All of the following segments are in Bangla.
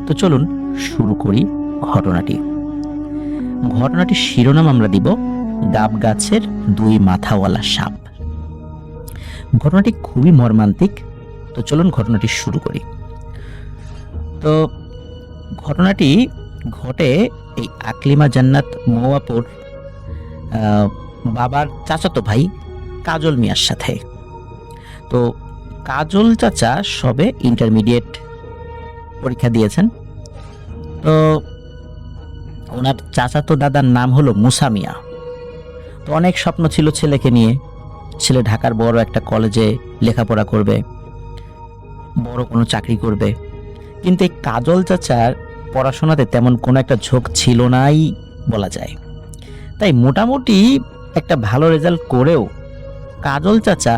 তো চলুন শুরু করি ঘটনাটি। ঘটনাটির শিরোনাম আমরা দিব গাব গাছের দুই মাথাওয়ালা সাপ। ঘটনাটি খুবই মর্মান্তিক। তো চলুন ঘটনাটি শুরু করি। তো ঘটনাটি ঘটে এই আকলিমা জান্নাত মৌয়াপুর বাবার চাচাতো ভাই কাজল মিয়ার সাথে। তো কাজল চাচা সবে ইন্টারমিডিয়েট পরীক্ষা দিয়েছেন। তো ওনার চাচাতো দাদার নাম হলো মুসা মিয়া। তো অনেক স্বপ্ন ছিল ছেলেকে নিয়ে। ছেলে ঢাকার বড় একটা কলেজে লেখাপড়া করবে, বড় কোনো চাকরি করবে। কিন্তু এই কাজল চাচার পড়াশোনাতে তেমন কোনো একটা ঝোঁক ছিল নাই বলা যায়। তাই মোটামুটি একটা ভালো রেজাল্ট করেও কাজল চাচা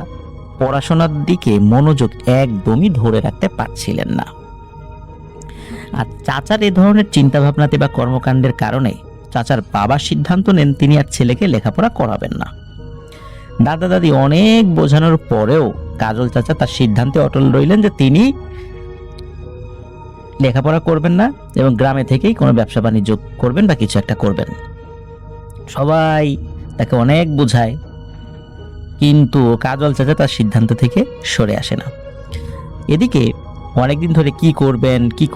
পড়াশোনার দিকে মনোযোগ একদমই ধরে রাখতে পারছিলেন না। আর চাচার এ ধরনের চিন্তাভাবনাতে বা কর্মকাণ্ডের কারণে চাচার বাবা সিদ্ধান্ত নেন তিনি আর ছেলেকে লেখাপড়া করাবেন না। দাদা দাদি অনেক বোঝানোর পরেও কাজল চাচা তার সিদ্ধান্তে অটল রইলেন যে তিনি লেখাপড়া করবেন না এবং গ্রামে থেকেই কোনো ব্যবসা বাণিজ্য করবেন বা কিছু একটা করবেন। সবাই তাকে অনেক বোঝায়, কিন্তু কাজল চাচা তার সিদ্ধান্ত থেকে সরে আসে না। এদিকে অনেকদিন ধরে কি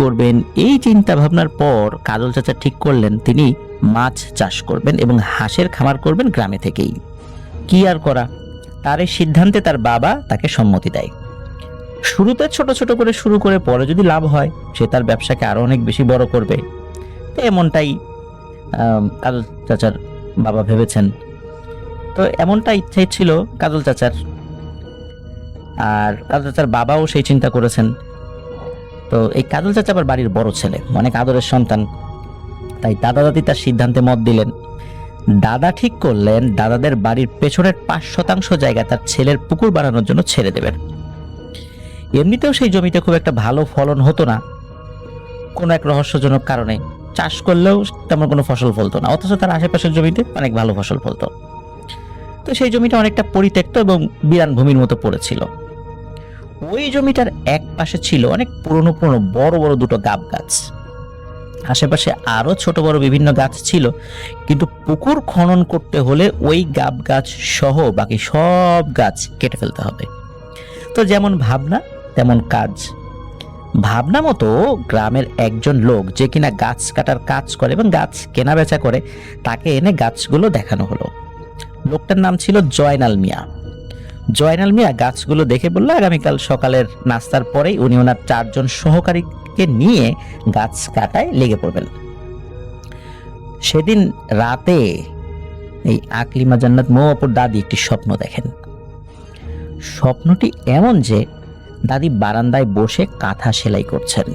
করবেন এই চিন্তা ভাবনার পর কাজল চাচা ঠিক করলেন তিনি মাছ চাষ করবেন এবং হাঁসের খামার করবেন গ্রামে থেকেই। কি আর করা, তার এই সিদ্ধান্তে তার বাবা তাকে সম্মতি দেয়। শুরুতে ছোট ছোট করে শুরু করে পরে যদি লাভ হয় সে তার ব্যবসাকে আরো অনেক বেশি বড় করবে। তো এমনটাই কাজল চাচার বাবা ভেবেছেন। তো এমনটা ইচ্ছাই ছিল কাজল চাচার, আর কাজল চাচার বাবাও সেই চিন্তা করেছেন। তো এই কাজল চাচা আবার বাড়ির বড় ছেলে, অনেক আদরের সন্তান। তাই দাদা দাদি তার সিদ্ধান্তে মত দিলেন। দাদা ঠিক করলেন দাদাদের বাড়ির পেছনের 5% জায়গা তার ছেলের পুকুর বানানোর জন্য ছেড়ে দেবেন। এমনিতেও সেই জমিতে খুব একটা ভালো ফলন হতো না, কোনো এক রহস্যজনক কারণে চাষ করলেও তেমন কোনো ফসল ফলতো না, অথচ তার আশেপাশের জমিতে অনেক ভালো ফসল ফলতো। তো সেই জমিটা অনেকটা পরিত্যক্ত এবং বিরান ভূমির মতো পড়েছিল। ওই জমিটার এক পাশে ছিল অনেক পুরনো বড় বড় দুটো গাব গাছ। আশেপাশে আরো ছোট বড় বিভিন্ন গাছ ছিল, কিন্তু পুকুর খনন করতে হলে ওই গাব গাছ সহ বাকি সব গাছ কেটে ফেলতে হবে। তো যেমন ভাবনা তেমন কাজ। ভাবনা মতো গ্রামের একজন লোক যে কিনা গাছ কাটার কাজ করে এবং গাছ কেনা বেচা করে, তাকে এনে গাছগুলো দেখানো হলো। লোকটার নাম ছিল জয়নাল মিয়া। জয়নাল মিয়া গাছগুলো দেখে বলল আগামীকাল সকালের নাস্তার পরেই উনি ওনার 4 জন সহকারীকে নিয়ে গাছ কাটায় লেগে পড়বেন। সেদিন রাতে এই আকলিমা জান্নাত মৌয়াপুর দাদি একটি স্বপ্ন দেখেন। স্বপ্নটি এমন যে দাদি বারান্দায় বসে কাঁথা সেলাই করছেন।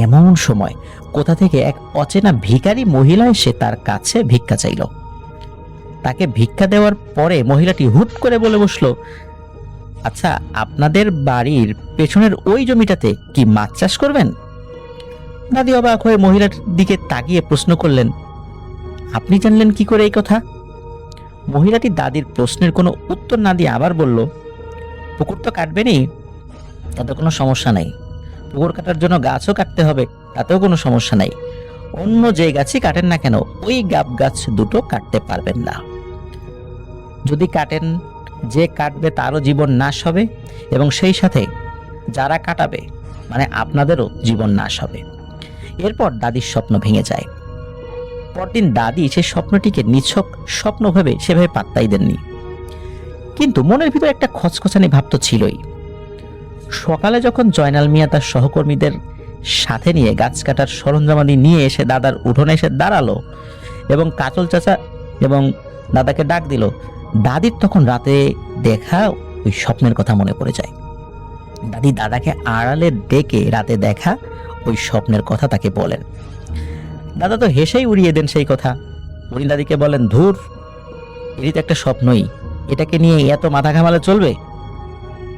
এমন সময় কোথা থেকে এক অচেনা ভিখারি মহিলা এসে তার কাছে ভিক্ষা চাইল। তাকে ভিক্ষা দেওয়ার পরে মহিলাটি হুট করে বলে বসলো, আচ্ছা, আপনাদের বাড়ির পেছনের ওই জমিটাতে কি মাছ চাষ করবেন? দাদি অবাক হয়ে মহিলার দিকে তাকিয়ে প্রশ্ন করলেন, আপনি জানলেন কি করে এই কথা? মহিলাটি দাদির প্রশ্নের কোনো উত্তর না দিয়ে আবার বলল, পুকুর তো কাটবেনই, তাতে কোনো সমস্যা নাই। পুকুর কাটার জন্য গাছও কাটতে হবে, তাতেও কোনো সমস্যা নাই। অন্য যে গাছই কাটেন না কেন ওই গাব গাছ দুটো কাটতে পারবেন না। যদি কাটেন, যে কাটবে তারও জীবন নাশ হবে এবং সেই সাথে যারা কাটাবে মানে আপনাদেরও জীবন নাশ হবে। এরপর দাদির স্বপ্ন ভেঙে যায়। পরদিন দাদি সে স্বপ্নটিকে নিছক স্বপ্ন ভেবে সেভাবে পাত্তাই দেননি, কিন্তু মনের ভিতর একটা খচখচানি ভাব তো ছিলই। সকালে যখন জয়নাল মিয়া তার সহকর্মীদের সাথে নিয়ে গাছ কাটার সরঞ্জামাদি নিয়ে এসে দাদার উঠোনে এসে দাঁড়ালো এবং কাজল চাচা এবং দাদাকে ডাক দিল, দাদির তখন রাতে দেখা ওই স্বপ্নের কথা মনে পড়ে যায়। দাদি দাদাকে আড়ালে ডেকে রাতে দেখা ওই স্বপ্নের কথা তাকে বলেন। দাদা তো হেসেই উড়িয়ে দেন সেই কথা। উনি দাদিকে বলেন, ধুর, এটি তো একটা স্বপ্নই, এটাকে নিয়ে এত মাথা ঘামালে চলবে?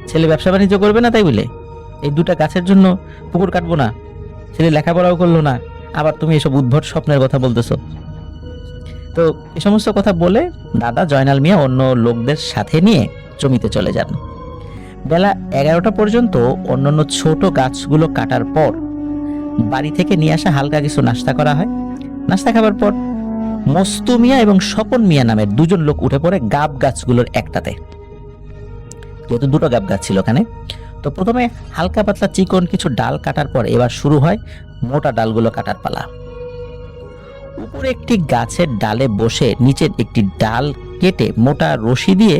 ছেলে ব্যবসা বাণিজ্য করবে না তাই বলে এই দুটা গাছের জন্য পুকুর কাটবো না? ছেলে লেখাপড়াও করলো না, আবার তুমি এসব উদ্ভট স্বপ্নের কথা বলতেছো? তো এই সমস্ত কথা বলে দাদা জয়নাল মিয়া অন্য লোকদের সাথে নিয়ে জমিতে চলে যান। বেলা 11টা পর্যন্ত অন্যান্য ছোট গাছগুলো কাটার পর বাড়ি থেকে নিয়ে আসা হালকা কিছু নাস্তা করা হয়। নাস্তা খাবার পর মস্তু মিয়া এবং স্বপন মিয়া নামের দুজন লোক উঠে পড়ে গাব গাছগুলোর একটাতে, যেহেতু দুটো গাব গাছ ছিল ওখানে। তো প্রথমে হালকা পাতলা চিকন কিছু ডাল কাটার পর এবার শুরু হয় মোটা ডালগুলো কাটার পালা। উপরে একটি গাছের ডালে বসে নিচের একটি ডাল কেটে মোটা রশি দিয়ে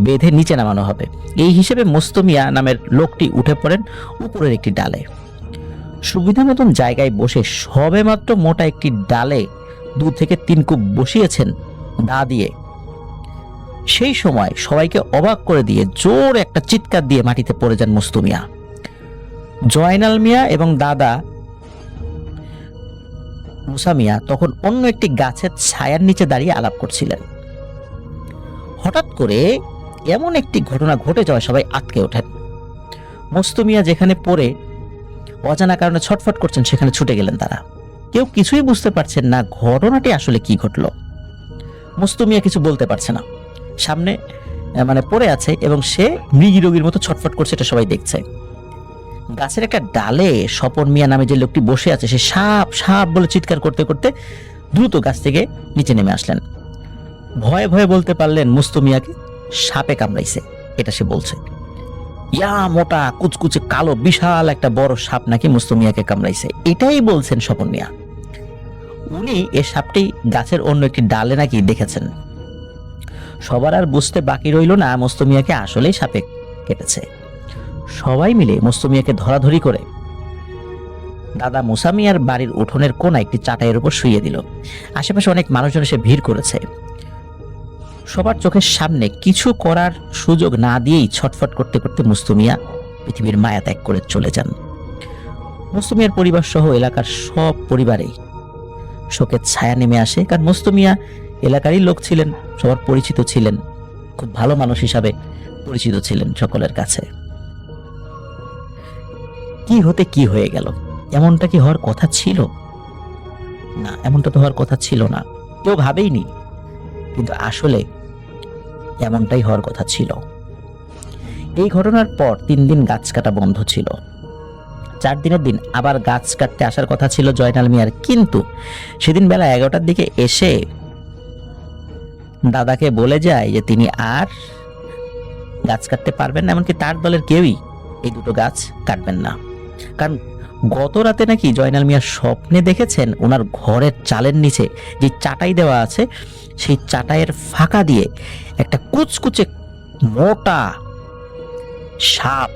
বেঁধে নিচে নামানো হবে, এই হিসেবে মস্তু মিয়া নামের লোকটি উঠে পড়েন উপরের একটি ডালে। সুবিধা মতন জায়গায় বসে সবেমাত্র মোটা একটি ডালে 2 থেকে 3 কূপ বসিয়েছেন দা দিয়ে, সেই সময় সবাইকে অবাক করে দিয়ে জোর একটা চিৎকার দিয়ে মাটিতে পড়ে যান মস্তু মিয়া। জয়নাল মিয়া এবং দাদা মুসা মিয়া তখন অন্য একটি গাছের ছায়ার নিচে দাঁড়িয়ে আলাপ করছিলেন। হঠাৎ করে এমন একটি ঘটনা ঘটে যাওয়ায় সবাই আটকে ওঠেন। মস্তু মিয়া যেখানে পড়ে অজানা কারণে ছটফট করছেন সেখানে ছুটে গেলেন তারা। কেউ কিছুই বুঝতে পারছেন না ঘটনাটি আসলে কি ঘটলো। মস্তু মিয়া কিছু বলতে পারছে না, সামনে পড়ে আছে এবং সে মৃগী রোগীর মতো ছটফট করছে, এটা সবাই দেখছে। গাছের একটা ডালে স্বপন মিয়া নামে যে লোকটি বসে আছে সে সাপ সাপ বলে চিৎকার করতে করতে দ্রুত গাছ থেকে নিচে নেমে আসলেন। ভয়ে ভয়ে বলতে পারলেন মস্তু মিয়াকে সাপে কামড়াইছে, এটা সে বলছে। ইয়া মোটা কুচকুচে কালো বিশাল একটা বড় সাপ নাকি মস্তু মিয়াকে কামড়াইছে, এটাই বলছেন স্বপন মিয়া। উনি এই সাপটি গাছের অন্য একটি ডালে নাকি দেখেছেন। সবার আর বুঝতে বাকি রইল না মস্তু মিয়াকে আসলেই সাপে কেটেছে। সবাই মিলে মস্তু মিয়াকে ধরাধরি করে দাদা মুসা মিয়ার বাড়ির উঠোনের কোণায় একটি চাটাইয়ের উপর শুইয়ে দিল। আশেপাশে অনেক মানুষজন এসে ভিড় করেছে। সবার চোখের সামনে কিছু করার সুযোগ না দিয়েই ছটফট করতে করতে মস্তু মিয়া পৃথিবীর মায়া ত্যাগ করে চলে যান। মস্তু মিয়ার পরিবার সহ এলাকার সব পরিবারেই শোকের ছায়া নেমে আসে, কারণ মস্তু মিয়া এলাকারই লোক ছিলেন, সবার পরিচিত ছিলেন, খুব ভালো মানুষ হিসাবে পরিচিত ছিলেন সকলের কাছে। কি হতে কি হয়ে গেল, এমনটা কি হওয়ার কথা ছিল? না, এমনটা তো হওয়ার কথা ছিল না, কেউ ভাবেইনি, কিন্তু আসলে এমনটাই হওয়ার কথা ছিল। এই ঘটনার পর 3 দিন গাছ কাটা বন্ধ ছিল। 4 দিনের দিন আবার গাছ কাটতে আসার কথা ছিল জয়নাল মিয়ার, কিন্তু সেদিন বেলা 11টার দিকে এসে দাদাকে বলে যায় যে তিনি আর গাছ কাটতে পারবেন না, এমনকি তার দলের কেউই এই দুটো গাছ কাটবেন না। কারণ গত রাতে নাকি জয়নাল মিয়া স্বপ্নে দেখেছেন ওনার ঘরের চালের নিচে যে চাটাই দেওয়া আছে সেই চাটাইয়ের ফাঁকা দিয়ে একটা কুচকুচে মোটা সাপ,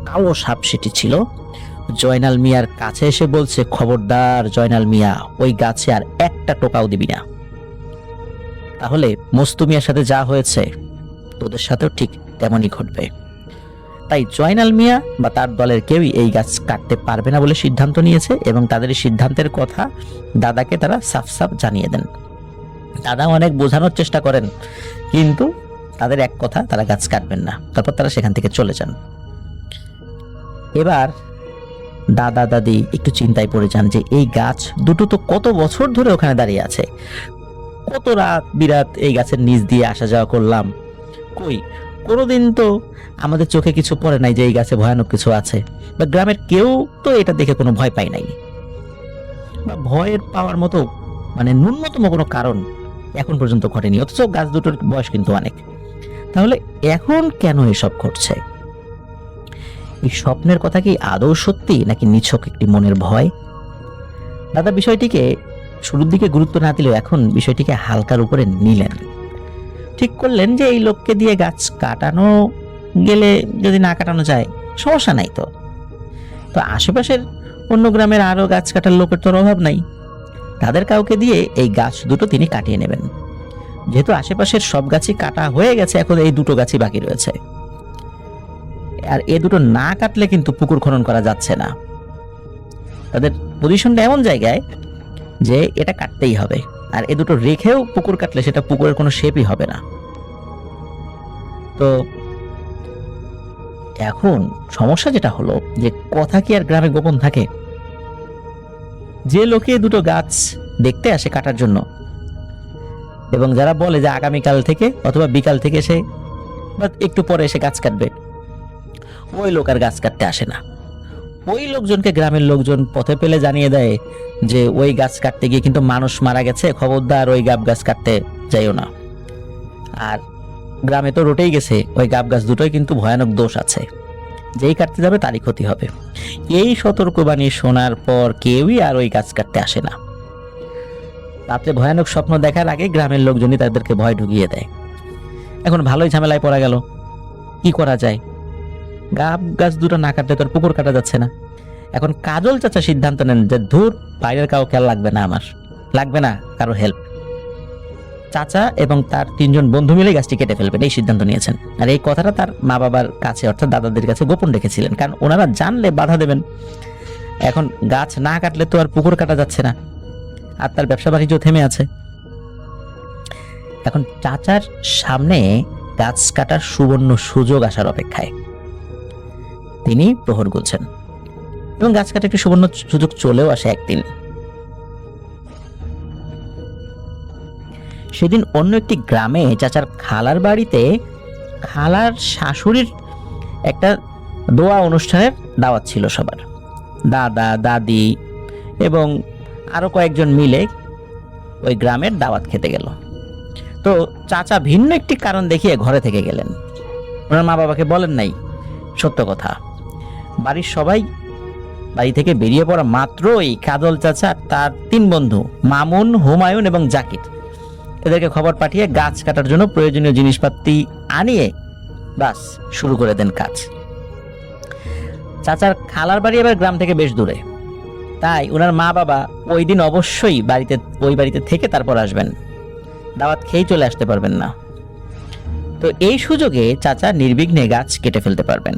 কালো সাপ সেটি ছিল। জয়নাল মিয়ার কাছে এসে বলছে, খবরদার জয়নাল মিয়া, ওই গাছে আর একটা টোকাও দিবি না, তাহলে মস্তু মিয়ার সাথে যা হয়েছে তোদের সাথেও ঠিক তেমনই ঘটবে। তাই জয়নাল মিয়া বা তার দলের কেউই এই গাছ কাটতে পারবে না বলে সিদ্ধান্ত নিয়েছে এবং তাদের এই সিদ্ধান্তের কথা দাদাকে তারা সাফ সাফ জানিয়ে দেন। দাদা অনেক বোঝানোর চেষ্টা করেন, কিন্তু তাদের এক কথা, তারা গাছ কাটবেন না। তারপর তারা সেখান থেকে চলে যান। এবার দাদা দাদি একটু চিন্তায় পড়ে যান যে এই গাছ দুটো তো কত বছর ধরে ওখানে দাঁড়িয়ে আছে, কত রাত বিরাত এই গাছের নিচ দিয়ে আসা যাওয়া করলাম, কই কোনোদিন তো আমাদের চোখে কিছু পড়ে নাই যে এই গাছে ভয়ানক কিছু আছে, বা গ্রামের কেউ তো এটা দেখে কোনো ভয় পায় নাই, বা ভয়ের পাওয়ার মতো ন্যূনতম কোনো কারণ এখন পর্যন্ত ঘটেনি, অথচ গাছ দুটোর বয়স কিন্তু অনেক। তাহলে এখন কেন এসব ঘটছে? এই স্বপ্নের কথা কি আদৌ সত্যি নাকি নিছক একটি মনের ভয়? দাদা বিষয়টিকে শুরুর দিকে গুরুত্ব না দিলেও এখন বিষয়টিকে হালকার উপরে নিলেন। ঠিক করলেন যে এই লোককে দিয়ে গাছ কাটানো গেলে যদি না কাটানো যায় সমস্যা নাই, তো আশেপাশের অন্য গ্রামের আরো গাছ কাটার লোকের তোর অভাব নাই, তাদের কাউকে দিয়ে এই গাছ দুটো তিনি কাটিয়ে নেবেন। যেহেতু আশেপাশের সব গাছই কাটা হয়ে গেছে, এখন এই দুটো গাছই বাকি রয়েছে, আর এ দুটো না কাটলে কিন্তু পুকুর খনন করা যাচ্ছে না। তাদের পজিশনটা এমন জায়গায় যে এটা কাটতেই হবে, আর এ দুটো রেখেও পুকুর কাটলে সেটা পুকুরের কোনো শেপই হবে না। তো এখন সমস্যা যেটা হলো যে কথা কি আর গ্রামে গোপন থাকে? যে লোকে দুটো গাছ দেখতে আসে কাটার জন্য এবং যারা বলে যে আগামীকাল থেকে অথবা বিকাল থেকে এসে বা একটু পরে এসে গাছ কাটবে, ওই লোক আর গাছ কাটতে আসে না। ওই লোকজনকে গ্রামের লোকজন পথে পেলে জানিয়ে দেয় যে ওই গাছ কাটতে গিয়ে কিন্তু মানুষ মারা গেছে, খবরদার ওই গাব গাছ কাটতে যাইও না। আর গ্রামে তো রটেই গেছে ওই গাব গাছ দুটোই কিন্তু ভয়ানক দোষ আছে, যেই কাটতে যাবে তারই ক্ষতি হবে। এই সতর্কবাণী শোনার পর কেউই আর ওই গাছ কাটতে আসে না। রাত্রে ভয়ানক স্বপ্ন দেখার আগে গ্রামের লোকজনই তাদেরকে ভয় ঢুকিয়ে দেয়। এখন ভালোই ঝামেলায় পড়া গেল, কি করা যায়? গাব গাছ দুটো না কাটলে তোর পুকুর কাটা যাচ্ছে না। এখন কাজল চাচা সিদ্ধান্ত নেন যে ধুর, বাইরের কাউ খেয়াল লাগবে না, আমার লাগবে না কারো হেল্প। চাচা এবং তার 3 জন বন্ধু মিলে গাছটি কেটে ফেলবেন এই সিদ্ধান্ত নিয়েছেন। আর এই কথাটা তার মা বাবার কাছে অর্থাৎ দাদাদের কাছে গোপন রেখেছিলেন, কারণ ওনারা জানলে বাধা দেবেন। এখন গাছ না কাটলে তো আর পুকুর কাটা যাচ্ছে না, আর তার ব্যবসা বাণিজ্য থেমে আছে। এখন চাচার সামনে গাছ কাটার সুবর্ণ সুযোগ আসার অপেক্ষায় তিনি প্রহর গুনছেন, এবং গাছ কাটার একটি সুবর্ণ সুযোগ চলেও আসে একদিন। সেদিন অন্য একটি গ্রামে চাচার খালার বাড়িতে খালার শাশুড়ির একটা দোয়া অনুষ্ঠানের দাওয়াত ছিল সবার। দাদা দাদি এবং আরো কয়েকজন মিলে ওই গ্রামের দাওয়াত খেতে গেল। তো চাচা ভিন্ন একটি কারণ দেখিয়ে ঘরে থেকে গেলেন, ওনার মা বাবাকে বলেন নাই। সত্য কথা, বাড়ির সবাই বাড়ি থেকে বেরিয়ে পড়া মাত্রই কাজল চাচা তার 3 বন্ধু মামুন, হুমায়ুন এবং জাকির এদেরকে খবর পাঠিয়ে গাছ কাটার জন্য প্রয়োজনীয় জিনিসপাতি আনিয়ে বাস শুরু করে দেন কাজ। চাচার খালার বাড়ি এবার গ্রাম থেকে বেশ দূরে, তাই ওনার মা বাবা ওই দিন অবশ্যই ওই বাড়িতে থেকে তারপর আসবেন, দাওয়াত খেয়েই চলে আসতে পারবেন না। তো এই সুযোগে চাচা নির্বিঘ্নে গাছ কেটে ফেলতে পারবেন।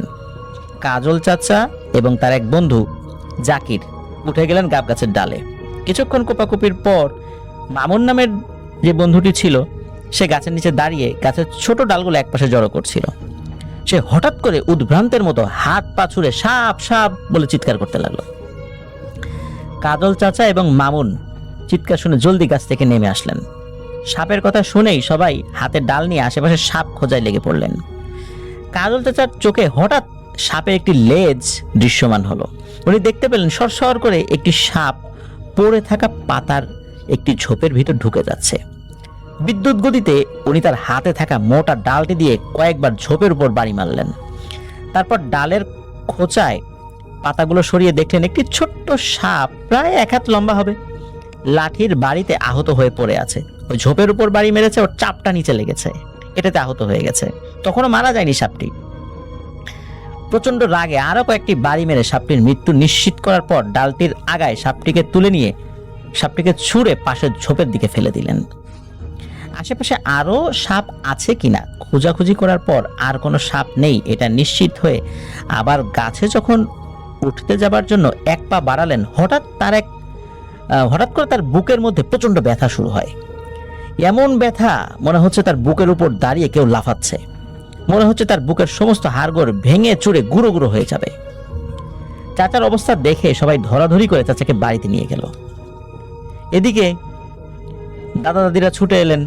কাজল চাচা এবং তার এক বন্ধু জাকির উঠে গেলেন গাব গাছের ডালে। কিছুক্ষণ কোপাকুপির পর মামুন নামের যে বন্ধুটি ছিল সে গাছের নিচে দাঁড়িয়ে গাছের ছোট ডালগুলো একপাশে জড়ো করছিল। সে হঠাৎ করে উদ্ভ্রান্তের মতো হাত পা ছুড়ে সাপ সাপ বলে চিৎকার করতে লাগলো। কাজল চাচা এবং মামুন চিৎকার শুনে জলদি গাছ থেকে নেমে আসলেন। সাপের কথা শুনেই সবাই হাতের ডাল নিয়ে আশেপাশে সাপ খোঁজায় লেগে পড়লেন। কাজল চাচার চোখে হঠাৎ সাপের একটি লেজ দৃশ্যমান হলো। উনি দেখতে পেলেন সরসর করে একটি সাপ পড়ে থাকা পাতার একটি ঝোপের ভিতর ঢুকে যাচ্ছে। বিদ্যুৎ গতিতে উনি তার হাতে থাকা মোটা ডালটি দিয়ে কয়েকবার ঝোপের উপর বাড়ি মারলেন। তারপর ডালের খোঁচায় পাতাগুলো সরিয়ে দেখলেন একটি ছোট্ট সাপ প্রায় 1 হাত লম্বা হবে, লাঠির বাড়িতে আহত হয়ে পড়ে আছে। ওই ঝোপের উপর বাড়ি মেরেছে, ওর চাপটা নিচে লেগেছে, এটাতে আহত হয়ে গেছে। তখনও মারা যায়নি সাপটি। প্রচন্ড রাগে আরো কয়েকটি বাড়ি মেরে সাপটির মৃত্যু নিশ্চিত করার পর ডালটির আগায় সাপটিকে তুলে নিয়ে সাপটিকে ছুঁড়ে পাশের ঝোপের দিকে ফেলে দিলেন। আশেপাশে আরো সাপ আছে কিনা খোঁজাখুঁজি করার পর আর কোনো সাপ নেই এটা নিশ্চিত হয়ে আবার গাছে যখন উঠতে যাবার জন্য 1 পা বাড়ালেন, হঠাৎ করে তার বুকের মধ্যে প্রচন্ড ব্যথা শুরু হয়। এমন ব্যথা মনে হচ্ছে তার বুকের উপর দাঁড়িয়ে কেউ লাফাচ্ছে, মনে হচ্ছে তার বুকের সমস্ত হাড়গোড় ভেঙে চুরে গুঁড়ো গুঁড়ো হয়ে যাবে। চাচার অবস্থা দেখে সবাই ধরাধরি করে চাচাকে বাড়িতে নিয়ে গেল। এদিকে দাদা দাদিরা ছুটে এলেন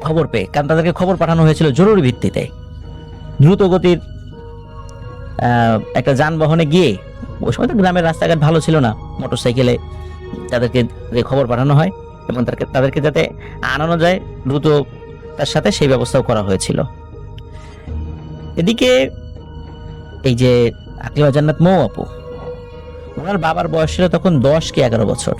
খবর পেয়ে, কারণ তাদেরকে খবর পাঠানো হয়েছিল জরুরি ভিত্তিতে। দ্রুত গতির একটা যানবাহনে গিয়ে, ওই সময় তো গ্রামের রাস্তাঘাট ভালো ছিল না, মোটরসাইকেলে তাদেরকে খবর পাঠানো হয় এবং তাদেরকে যাতে আনানো যায় দ্রুত তার সাথে সেই ব্যবস্থাও করা হয়েছিল। এদিকে এই যে আকলিমা জান্নাত মৌ আপু, ওনার বাবার বয়স ছিল তখন 10 কি 11 বছর।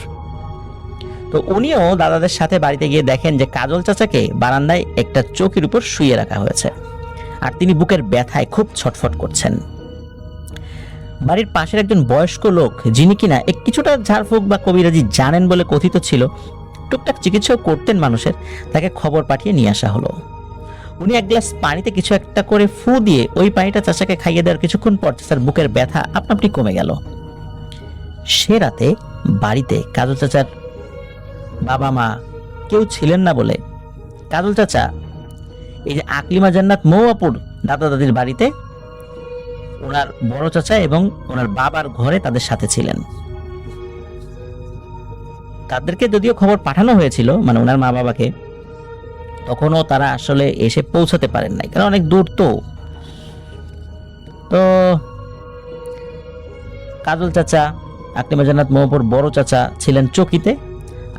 তো উনিও দাদাদের সাথে বাড়িতে গিয়ে দেখেন যে কাজল চাচাকে বারান্দায় একটা চৌকির উপর শুইয়ে রাখা হয়েছে, আর তিনি বুকের ব্যথায় খুব ছটফট করছেন। বাড়ির পাশের একজন বয়স্ক লোক, যিনি কিনা কিছুটা ঝাড়ফুঁক বা কবিরাজি জানেন বলে কথিত ছিল, টুকটাক চিকিৎসাও করতেন মানুষের, তাকে খবর পাঠিয়ে নিয়ে আসা হলো। উনি 1 গ্লাস পানিতে কিছু একটা করে ফু দিয়ে ওই পানিটা চাচাকে খাইয়ে দেওয়ার কিছুক্ষণ পর চাচার বুকের ব্যথা আপনা আপনি কমে গেল। সে রাতে বাড়িতে কাজল চাচার বাবা মা কেউ ছিলেন না বলে কাজল চাচা এই যে আকলিমা জান্নাত মৌ আপুর দাদা দাদির বাড়িতে ওনার বড় চাচা এবং ওনার বাবার ঘরে তাদের সাথে ছিলেন। তাদেরকে যদিও খবর পাঠানো হয়েছিল, মানে ওনার মা বাবাকে, তখনও তারা আসলে এসে পৌঁছাতে পারেন নাই, কারণ অনেক দূর। তো কাজল চাচা, আকলিমা জান্নাত মৌয়াপুর বড় চাচা ছিলেন চকিতে,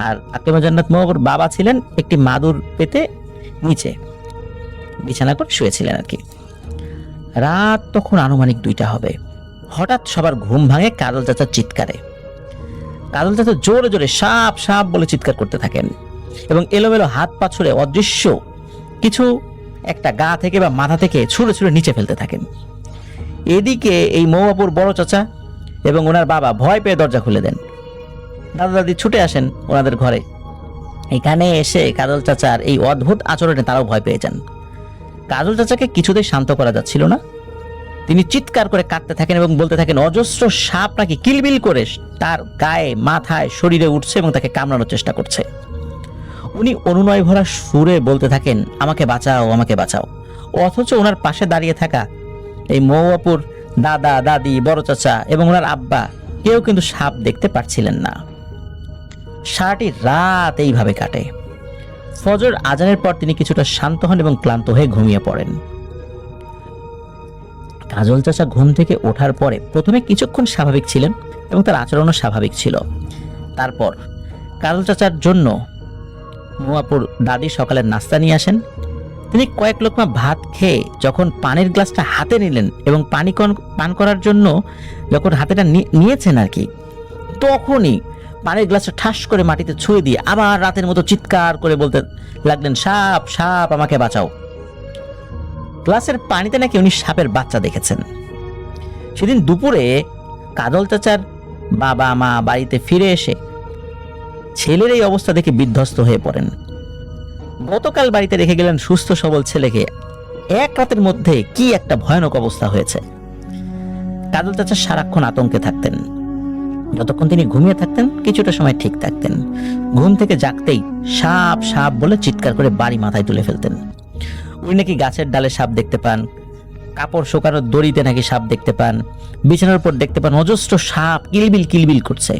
আর আকলিমা জান্নাত মৌয়াপুর বাবা ছিলেন একটি মাদুর পেতে নিচে বিছানা করে শুয়েছিলেন আর কি। রাত তখন আনুমানিক 2টা হবে। হঠাৎ সবার ঘুম ভাঙে কাজল চাচার চিৎকারে। কাজল চাচা জোরে জোরে সাপ সাপ বলে চিৎকার করতে থাকেন এবং এলোমেলো হাত পা ছুঁড়ে অদৃশ্য কিছু একটা গা থেকে বা মাথা থেকে ছুঁড়ে ছুঁড়ে নিচে ফেলতে থাকেন। এদিকে এই মৌয়াপুর বড় চাচা এবং ওনার বাবা ভয় পেয়ে দরজা খুলে দেন। দাদা দাদি ছুটে আসেন ওনাদের ঘরে। এখানে এসে কাজল চাচার এই অদ্ভুত আচরণে তারাও ভয় পেয়ে যান। কাজল চাচাকে কিছুতেই শান্ত করা যাচ্ছিল না। তিনি চিৎকার করে কাঁদতে থাকেন এবং বলতে থাকেন অজস্র সাপ নাকি কিলবিল করে তার গায়ে, মাথায়, শরীরে উঠছে এবং তাকে কামড়ানোর চেষ্টা করছে। উনি অনুনয় ভরা সুরে বলতে থাকেন আমাকে বাঁচাও, আমাকে বাঁচাও। অথচ ওনার পাশে দাঁড়িয়ে থাকা এই মৌয়াপুর দাদা দাদি, বড় চাচা এবং ওনার আব্বা কেউ কিন্তু সাপ দেখতে পারছিলেন না। সারাটি রাত এইভাবে কাটে। ফজর আজানের পর তিনি কিছুটা শান্ত হন এবং ক্লান্ত হয়ে ঘুমিয়ে পড়েন। কাজল চাচা ঘুম থেকে ওঠার পরে প্রথমে কিছুক্ষণ স্বাভাবিক ছিলেন এবং তার আচরণও স্বাভাবিক ছিল। তারপর কাজল চাচার জন্য মৌয়াপুর দাদি সকালের নাস্তা নিয়ে আসেন। তিনি কয়েক লোকমা ভাত খেয়ে যখন পানির গ্লাসটা হাতে নিলেন এবং পান করার জন্য যখন হাতেটা নিয়েছেন আর কি, তখনই পানির গ্লাসটা ঠাস করে মাটিতে ছুঁয়ে দিয়ে আবার রাতের মতো চিৎকার করে বলতে লাগলেন সাপ সাপ আমাকে বাঁচাও। গ্লাসের পানিতে নাকি উনি সাপের বাচ্চা দেখেছেন। সেদিন দুপুরে কাজল চাচার বাবা মা বাড়িতে ফিরে এসে ছেলের এই অবস্থা দেখে বিধ্বস্ত হয়ে পড়েন। গতকাল বাড়িতে রেখে গেলেন সুস্থ সবল ছেলেকে, এক রাতের মধ্যে কি একটা ভয়ানক অবস্থা হয়েছে। কাজল চাচা সারাক্ষণ আতঙ্কে থাকতেন। যতক্ষণ তিনি ঘুমিয়ে থাকতেন কিছুটা সময় ঠিক থাকতেন, ঘুম থেকে জাগতেই সাপ সাপ বলে চিৎকার করে বাড়ি মাথায় তুলে ফেলতেন। উনি নাকি গাছের ডালে সাপ দেখতে পান, কাপড় শুকানোর দড়িতে নাকি সাপ দেখতে পান, বিছানার উপর দেখতে পান অজস্র সাপ কিলবিল কিলবিল করছে।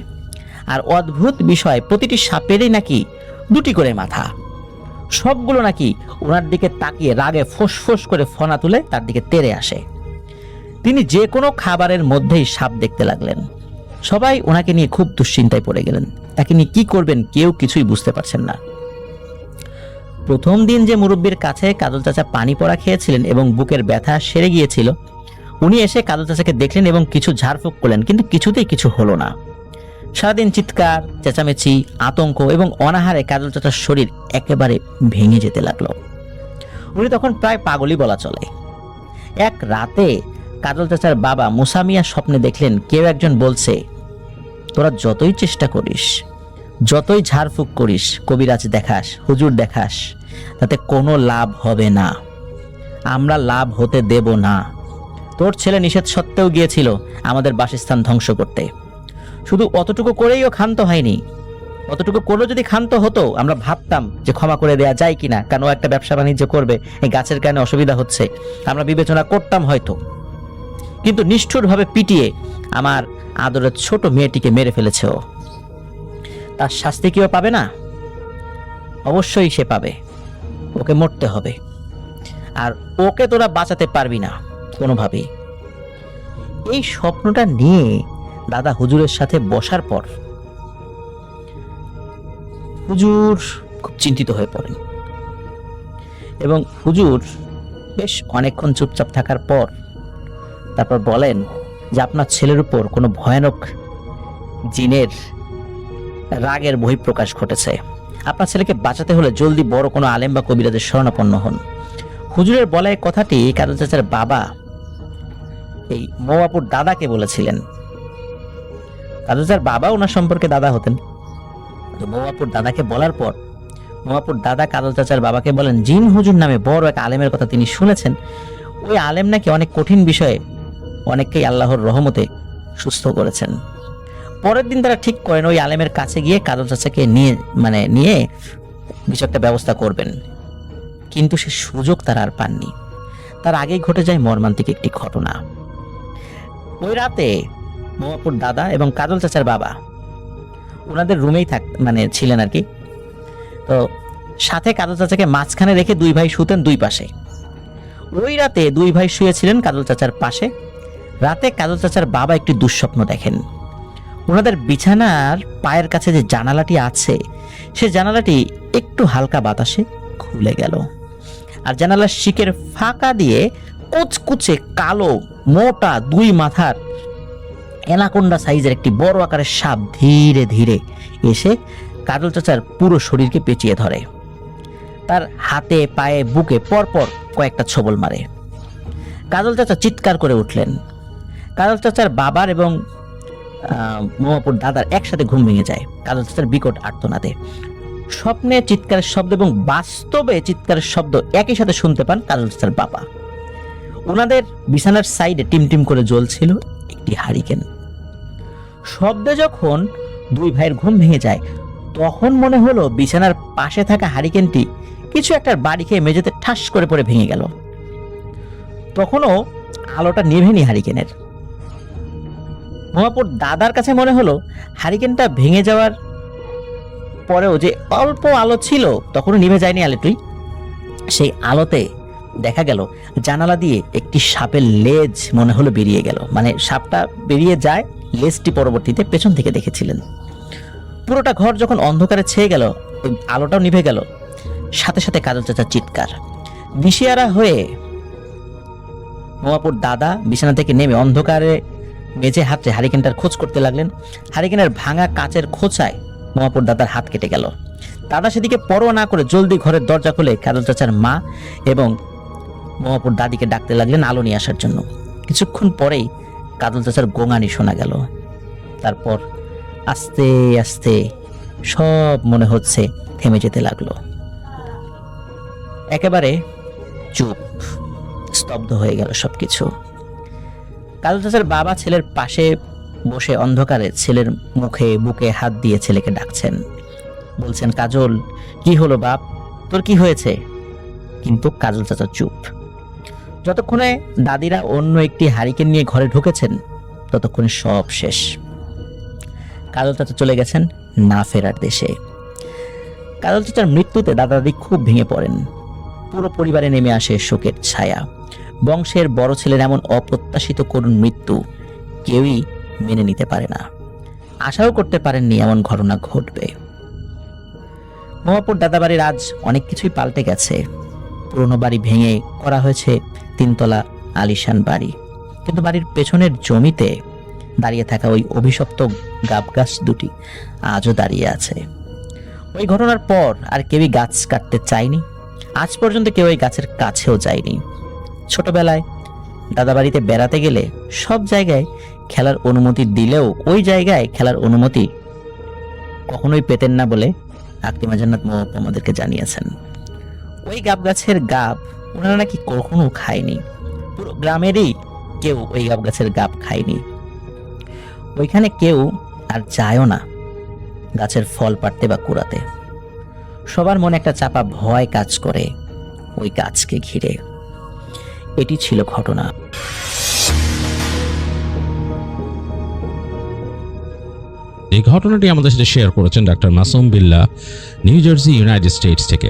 আর অদ্ভুত বিষয়, প্রতিটি সাপেরই নাকি 2টি করে মাথা। সবগুলো নাকি ওনার দিকে তাকিয়ে রাগে ফোঁস করে ফনা তুলে তার দিকে তেড়ে আসে। তিনি যে কোনো খাবারের মধ্যেই সাপ দেখতে লাগলেন। সবাই ওনাকে নিয়ে খুব দুশ্চিন্তায় পড়ে গেলেন। তাকে নিয়ে কি করবেন কেউ কিছুই বুঝতে পারছেন না। প্রথম দিন যে মুরব্বীর কাছে কাজল চাচা পানি পড়া খেয়েছিলেন এবং বুকের ব্যথা সেরে গিয়েছিল, উনি এসে কাজল চাচাকে দেখলেন এবং কিছু ঝাড়ফুঁক করলেন, কিন্তু কিছুতেই কিছু হলো না। সারাদিন চিৎকার, চেঁচামেচি, আতঙ্ক এবং অনাহারে কাজল চাচার শরীর একেবারে ভেঙে যেতে লাগলো। উনি তখন প্রায় পাগলই বলা চলে। এক রাতে কাজল চাচার বাবা মুসা মিয়া স্বপ্নে দেখলেন কেউ একজন বলছে, তোরা যতই চেষ্টা করিস, যতই ঝাড়ফুঁক করিস, কবিরাজ দেখাস, হুজুর দেখাস, তাতে কোনো লাভ হবে না। আমরা লাভ হতে দেব না। তোর ছেলে নিষেধ সত্ত্বেও গিয়েছিল আমাদের বাসস্থান ধ্বংস করতে। শুধু অতটুকু করেই ও ক্ষান্ত হয়নি। অতটুকু করলেও যদি ক্ষান্ত হতো আমরা ভাবতাম যে ক্ষমা করে দেয়া যায় কিনা, কারণ ও একটা ব্যবসা বাণিজ্য করবে, এই গাছের কারণে অসুবিধা হচ্ছে, আমরা বিবেচনা করতাম হয়তো। কিন্তু নিষ্ঠুরভাবে পিটিয়ে আমার আদরের ছোট মেয়েটিকে মেরে ফেলেছে ও। তার শাস্তি কেউ পাবে না? অবশ্যই সে পাবে। ওকে মরতে হবে। আর ওকে তোরা বাঁচাতে পারবি না কোনোভাবেই। এই স্বপ্নটা নিয়ে দাদা হুজুরের সাথে বসার পর হুজুর খুব চিন্তিত হয়ে পড়েন এবং হুজুর বেশ অনেকক্ষণ চুপচাপ থাকার পর তারপর বলেন যে আপনার ছেলের উপর কোনো ভয়ানক জিনের রাগের বহিঃপ্রকাশ ঘটেছে। আপনার ছেলেকে বাঁচাতে হলে জলদি বড় কোনো আলেম বা কবিরাজের শরণাপন্ন হন। হুজুরের বলা এই কথাটি কাজল চাচার বাবা এই মৌয়াপুর দাদাকে বলেছিলেন। কাজল চাচার বাবা ওনার সম্পর্কে দাদা হতেন। তো মৌয়াপুর দাদাকে বলার পর মৌয়াপুর দাদা কাজল চাচার বাবাকে বলেন জিন হুজুর নামে বড় এক আলেমের কথা তিনি শুনেছেন। ওই আলেম নাকি অনেক কঠিন বিষয়ে অনেককেই আল্লাহর রহমতে সুস্থ করেছেন। পরের দিন তারা ঠিক করেন ওই আলেমের কাছে গিয়ে কাজল চাচাকে নিয়ে কিছু একটা ব্যবস্থা করবেন, কিন্তু সে সুযোগ তারা আর পাননি। তার আগেই ঘটে যায় মর্মান্তিক একটি ঘটনা। ওই রাতে মৌয়াপুর দাদা এবং কাজল চাচার বাবা ওনাদের রুমেই ছিলেন আর কি। তো সাথে কাজল চাচাকে মাঝখানে রেখে দুই ভাই শুতেন দুই পাশে। ওই রাতে দুই ভাই শুয়েছিলেন কাজল চাচার পাশে, রাতে কাজল চাচার বাবা একটি দুঃস্বপ্ন দেখেন। ওনাদের বিছানার পায়ের কাছে যে জানালাটি আছে, সে জানালাটি একটু হালকা বাতাসে খুলে গেল, আর জানালার শিকের ফাঁকা দিয়ে কুচকুচে কালো মোটা 2 মাথার অ্যানাকোন্ডা সাইজের একটি বড় আকারের সাপ ধীরে ধীরে এসে কাজল চাচার পুরো শরীরকে পেঁচিয়ে ধরে। তার হাতে পায়ে বুকে পরপর কয়েকটা ছোবল মারে। কাজল চাচা চিৎকার করে উঠলেন। কাজল চাচার বাবার এবং মোমাপুর দাদার একসাথে ঘুম ভেঙে যায় কাজল চাচার বিকট আর্তনাদে। স্বপ্নে চিৎকারের শব্দ এবং বাস্তবে চিৎকারের শব্দ একই সাথে শুনতে পান কাজল চাচার বাবা। ওনাদের বিছানার সাইডে টিমটিম করে জ্বলছিল একটি হারিকেন। শব্দে যখন 2 ভাইয়ের ঘুম ভেঙে যায়, তখন মনে হলো বিছানার পাশে থাকা হারিকেনটি কিছু একটা বাড়ি খেয়ে মেঝেতে ঠাস করে পড়ে ভেঙে গেল। তখনও আলোটা নিভেনি হারিকেনের। মোমাপুর দাদার কাছে মনে হলো হারিকেনটা ভেঙে যাওয়ার পরেও যে অল্প আলো ছিল তখনও নিভে যায়নি আলোটি। সেই আলোতে দেখা গেল জানালা দিয়ে একটি সাপের লেজ মনে হলো বেরিয়ে গেল, মানে সাপটা বেরিয়ে যায়, লেজটি পরবর্তীতে পেছন থেকে দেখেছিলেন। পুরোটা ঘর যখন অন্ধকারে ছেয়ে গেল, ওই আলোটাও নিভে গেল, সাথে সাথে কাজল চাচার চিৎকার। দিশেহারা হয়ে মোমাপুর দাদা বিছানা থেকে নেমে অন্ধকারে মেঝে হাতে হারিকেনটার খোঁজ করতে লাগলেন। হারিকেনের ভাঙা কাচের খোঁচায় মোমাপুর দাদার হাত কেটে গেল। দাদা সেদিকে পরোয়া না করে জলদি ঘরের দরজা খুলে কাজল চাচার মা এবং মোমাপুর দাদিকে ডাকতে লাগলেন আলো নিয়ে আসার জন্য। কিছুক্ষণ পরেই কাজল চাচার গোঙানি শোনা গেল। তারপর আস্তে আস্তে সব মনে হচ্ছে থেমে যেতে লাগলো। একেবারে চুপ, স্তব্ধ হয়ে গেল সবকিছু। কাজল চাচার বাবা ছেলের পাশে বসে অন্ধকারে ছেলের মুখে বুকে হাত দিয়ে ছেলেকে ডাকছেন, বলছেন, কাজল কি হলো বাপ, তোর কি হয়েছে? কিন্তু কাজল চাচা চুপ। যতক্ষণে দাদিরা অন্য একটি হারিকেন নিয়ে ঘরে ঢুকেছেন, ততক্ষণে সব শেষ। কাজল চাচা চলে গেছেন না ফেরার দেশে। কাজল চাচার মৃত্যুতে দাদা দাদি খুব ভেঙে পড়েন। পুরো পরিবারে নেমে আসে শোকের ছায়া। বংশের বড় ছেলের এমন অপ্রত্যাশিত করুণ মৃত্যু কেউই মেনে নিতে পারে না, আশাও করতে পারেননি এমন ঘটনা ঘটবে। মোমাপুর দাদা বাড়ির আজ অনেক কিছুই পাল্টে গেছে। পুরনো বাড়ি ভেঙে করা হয়েছে 3 তলা আলিশান বাড়ি, কিন্তু বাড়ির পেছনের জমিতে দাঁড়িয়ে থাকা ওই অভিশপ্ত গাব গাছ দুটি আজও দাঁড়িয়ে আছে। ওই ঘটনার পর আর কেউই গাছ কাটতে চায়নি। আজ পর্যন্ত কেউ ওই গাছের কাছেও যায়নি। ছোটবেলায় দাদা বাড়িতে বেড়াতে গেলে সব জায়গায় খেলার অনুমতি দিলেও ওই জায়গায় খেলার অনুমতি কখনোই পেতেন না বলে আকলিমা জান্নাত মোহাম্মদ আমাদেরকে জানিয়েছেন। ওই গাব গাছের গাব ওনারা নাকি কখনো খায়নি। পুরো গ্রামেরই কেউ ওই গাব গাছের গাব খায়নি। ওইখানে কেউ আর যায়ও না গাছের ফল পাড়তে বা কুড়াতে। সবার মনে একটা চাপা ভয় কাজ করে ওই গাছকে ঘিরে। এটি ছিল ঘটনা। এই ঘটনাটি আমাদের সাথে শেয়ার করেছেন doctor Masum Billah, new jersey, United states থেকে।